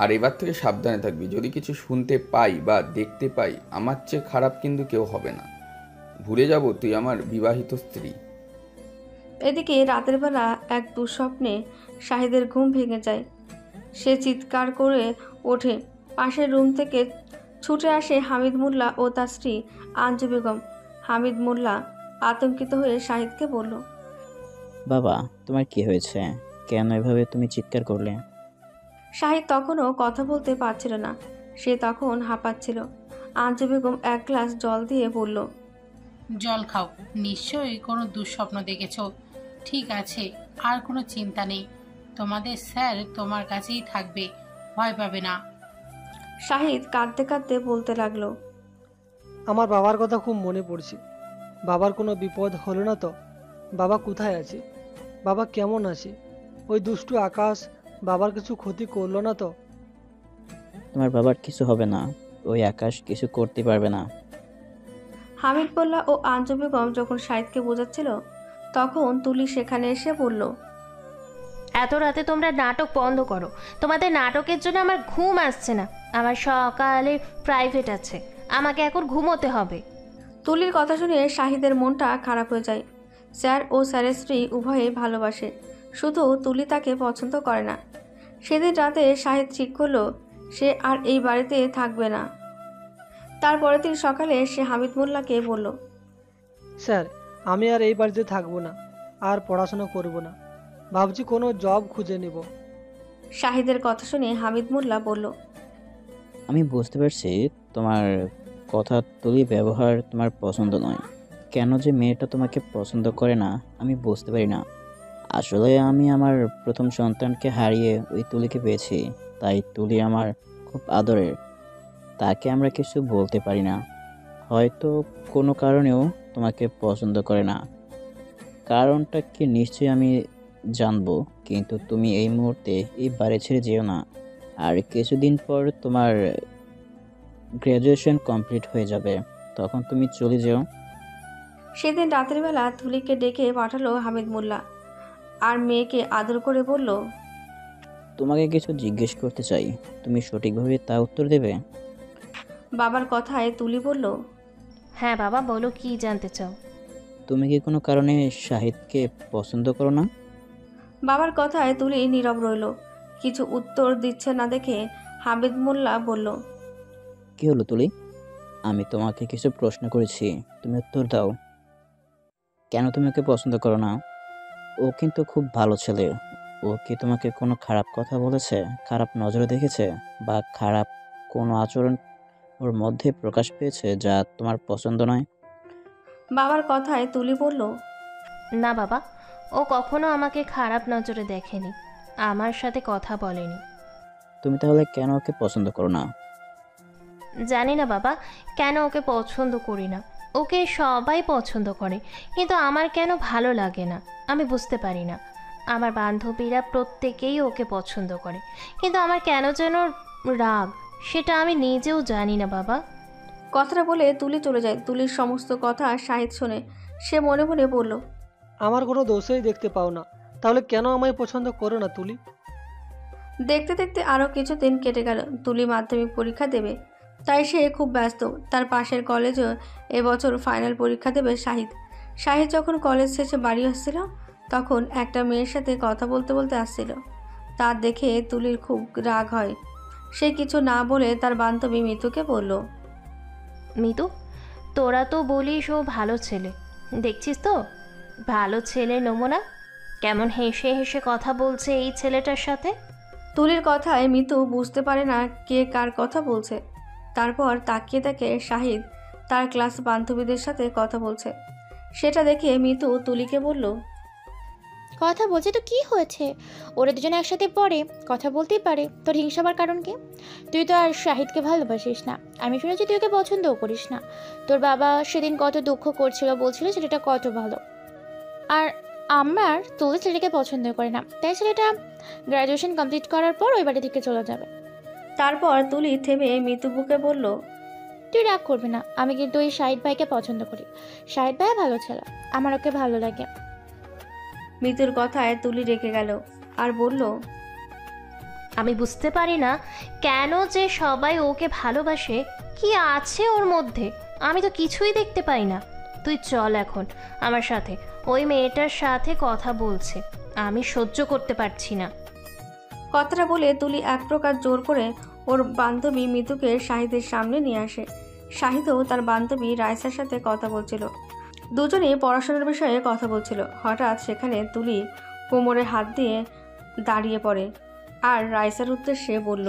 Speaker 7: আর এবার থেকে সাবধানে থাকবি। যদি কিছু শুনতে পাই বা দেখতে পাই, আমার চেয়ে খারাপ কিন্তু কেউ হবে না। ভুলে যাব তুই আমার বিবাহিত স্ত্রী।
Speaker 2: এদিকে রাতের বেলা এক দুঃস্বপ্নে শাহিদের ঘুম ভেঙে যায়। সে চিৎকার করে ওঠে। পাশের রুম থেকে ছুটে আসে হামিদ মোল্লা ও তার স্ত্রী আঞ্জু বেগম। হামিদ মোল্লা আতঙ্কিত হয়ে শাহিদকে বলল,
Speaker 12: বাবা, তোমার কি হয়েছে? কেন এভাবে তুমি চিৎকার করলে?
Speaker 2: শাহিদ তখনও কথা বলতে পারছিল না, সে তখন হাঁপাচ্ছিল। আঞ্জু বেগম এক গ্লাস জল দিয়ে বলল,
Speaker 14: জল খাও, নিশ্চয়ই কোনো দুঃস্বপ্ন দেখেছো। ঠিক আছে, আর কোনো চিন্তা নেই। তোমাদের স্যার তোমার কাছেই থাকবে, ভয় পাবে না।
Speaker 2: শাহিদ কাঁদতে কাঁদতে বলতে লাগলো,
Speaker 5: আমার বাবার কথা খুব মনে পড়ছে। বাবার কোনো বিপদ হলো না তো? বাবা কোথায় আছে? বাবা কেমন আছে? ওই দুষ্টু আকাশ বাবার কিছু ক্ষতি করলো না তো?
Speaker 12: তোমার বাবার কিছু হবে না, ওই আকাশ কিছু করতে পারবে না।
Speaker 2: হামিদ মোল্লা ও আঞ্জু বেগম যখন শাহিদকে বোঝাচ্ছিল, তখন তুলি সেখানে এসে বলল,
Speaker 13: এত রাতে তোমরা নাটক বন্ধ করো। তোমাদের নাটকের জন্য আমার ঘুম আসছে না। আমার সকালে প্রাইভেট আছে, আমাকে এখন ঘুমোতে হবে।
Speaker 2: তুলির কথা শুনে শাহিদের মনটা খারাপ হয়ে যায়। স্যার ও স্যারের স্ত্রী উভয়ে ভালোবাসে, শুধু তুলি তাকে পছন্দ করে না। সেদিন রাতে শাহিদ ঠিক করলো সে আর এই বাড়িতে থাকবে না। তারপরের দিন সকালে সে হামিদ মোল্লাকে বলল,
Speaker 5: স্যার আমি আর এই বাড়িতে থাকবো না, আর পড়াশোনা করব না, ভাবছি কোনো জব খুঁজে নেব।
Speaker 2: শাহিদের কথা শুনে হামিদ মোল্লা বলল,
Speaker 12: আমি বুঝতে পারছি তোমার কথা, তুলি ব্যবহার তোমার পছন্দ নয়। কেন যে মেয়েটা তোমাকে পছন্দ করে না আমি বুঝতে পারি না। আসলে আমি আমার প্রথম সন্তানকে হারিয়ে ওই তুলিকে পেয়েছি, তাই তুলি আমার খুব আদরের। তাকে আমরা কিছু বলতে পারি না, হয়তো কোনো কারণেও তোমাকে পছন্দ করে না। কারণটা কি নিশ্চয়ই আমি জানবো, কিন্তু তুমি এই মুহূর্তে এই বাড়ি ছেড়ে যেও না। আর কিছুদিন পর তোমার গ্র্যাজুয়েশন কমপ্লিট হয়ে যাবে, তখন তুমি চলে যেও।
Speaker 2: সেদিন রাতের বেলা তুলিকে ডেকে পাঠালো হামিদ মোল্লা, আর মেয়েকে আদর করে বলল,
Speaker 12: তোমাকে কিছু জিজ্ঞেস করতে চাই, তুমি সঠিকভাবে তা উত্তর দেবে।
Speaker 2: বাবার কথায় তুলি বলল,
Speaker 13: হ্যাঁ বাবা, বলো কি জানতে চাও।
Speaker 12: তুমি কি কোনো কারণে শাহিদকে পছন্দ করো না?
Speaker 2: বাবার কথায় তুলি নীরব রইল। কিছু উত্তর দিচ্ছে না দেখে হামিদ মোল্লা বলল,
Speaker 12: কি হলো তুলি? আমি তোমাকে কিছু প্রশ্ন করেছি, তুমি উত্তর দাও। কেন তুমি ওকে পছন্দ করো না? ও কিন্তু খুব ভালো ছেলে। ও কি তোমাকে কোনো খারাপ কথা বলেছে, খারাপ নজরে দেখেছে, বা খারাপ কোনো আচরণ ওর মধ্যে প্রকাশ পেয়েছে যা তোমার পছন্দ নয়?
Speaker 2: বাবার কথায় তুলি বলল,
Speaker 13: না বাবা, ও কখনো আমাকে খারাপ নজরে দেখেনি, আমার সাথে কথা বলেনি।
Speaker 12: তুমি তাহলে কেন ওকে পছন্দ করো না?
Speaker 13: জানি না বাবা, কেন ওকে পছন্দ করি না। ওকে সবাই পছন্দ করে, কিন্তু আমার কেন ভালো লাগে না আমি বুঝতে পারি না। আমার বান্ধবীরা প্রত্যেকেই ওকে পছন্দ করে, কিন্তু আমার কেন যেন রাগ, সেটা আমি নিজেও জানি না বাবা।
Speaker 2: কথাটা বলে তুলি চলে যায়। তুলির সমস্ত কথা শাহিদ শোনে। সে মনে মনে বলল,
Speaker 5: আমার কোনো দোষেই দেখতে পাও না, তাহলে কেন আমায় পছন্দ করো না তুলি?
Speaker 2: দেখতে দেখতে আরও কিছুদিন কেটে গেল। তুলি মাধ্যমিক পরীক্ষা দেবে, তাই সে খুব ব্যস্ত। তার পাশের কলেজেও এবছর ফাইনাল পরীক্ষা দেবে শাহিদ। শাহিদ যখন কলেজ শেষে বাড়ি আসছিল, তখন একটা মেয়ের সাথে কথা বলতে বলতে আসছিল। তা দেখে তুলির খুব রাগ হয়। সে কিছু না বলে তার বান্ধবী মিতুকে বলল,
Speaker 13: মিতু, তোরা তো বলিস ও ভালো ছেলে, দেখছিস তো ভালো ছেলের নমুনা, কেমন হেসে হেসে কথা বলছে এই ছেলেটার সাথে।
Speaker 2: তুলির কথায় মিতু বুঝতে পারে না কে কার কথা বলছে। তারপর তাকিয়ে দেখে শাহিদ তার ক্লাস বান্ধবীদের সাথে কথা বলছে। সেটা দেখে মিতু তুলিকে বলল,
Speaker 18: কথা বলছে তো কি হয়েছে, ওরা দুজনে একসাথে পড়ে, কথা বলতেই পারে, তোর হিংসা হবার কারণ কি? তুই তো আর শাহিদকে ভালোবাসিস না, আমি শুনেছি তুই ওকে পছন্দও করিস না। তোর বাবা সেদিন কত দুঃখ করছিল, বলছিল ছেলেটা কত ভালো, আর আমার তোর ছেলেটাকে পছন্দ করে না, তাই ছেলেটা গ্র্যাজুয়েশন কমপ্লিট করার পর ওই বাড়ি থেকে চলে যাবে।
Speaker 2: তারপর তুলি থেমে মিতু বুকে বলল,
Speaker 18: তুই রাগ করবি না, আমি কিন্তু ওই শাহিদ ভাইকে পছন্দ করি। শাহিদ ভাই ভালো ছেলে, আমার ওকে ভালো লাগে।
Speaker 2: মিতুর কথায় তুলি রেগে গেল আর বলল,
Speaker 13: আমি বুঝতে পারি না কেন যে সবাই ওকে ভালোবাসে, কি আছে ওর মধ্যে, আমি তো কিছুই দেখতে পাই না। তুই চল এখন আমার সাথে, ওই মেয়েটার সাথে কথা বলছে, আমি সহ্য করতে পারছি না।
Speaker 2: কথাটা বলে তুলি এক প্রকার জোর করে ওর বান্ধবী মিতুকে শাহিদের সামনে নিয়ে আসে। শাহিদও তার বান্ধবী রাইসার সাথে কথা বলছিল। দুজনেই পড়াশোনার বিষয়ে কথা বলছিল। হঠাৎ সেখানে তুলি কোমরে হাত দিয়ে দাঁড়িয়ে পড়ে আর রাইসার উদ্দেশ্যে বলল,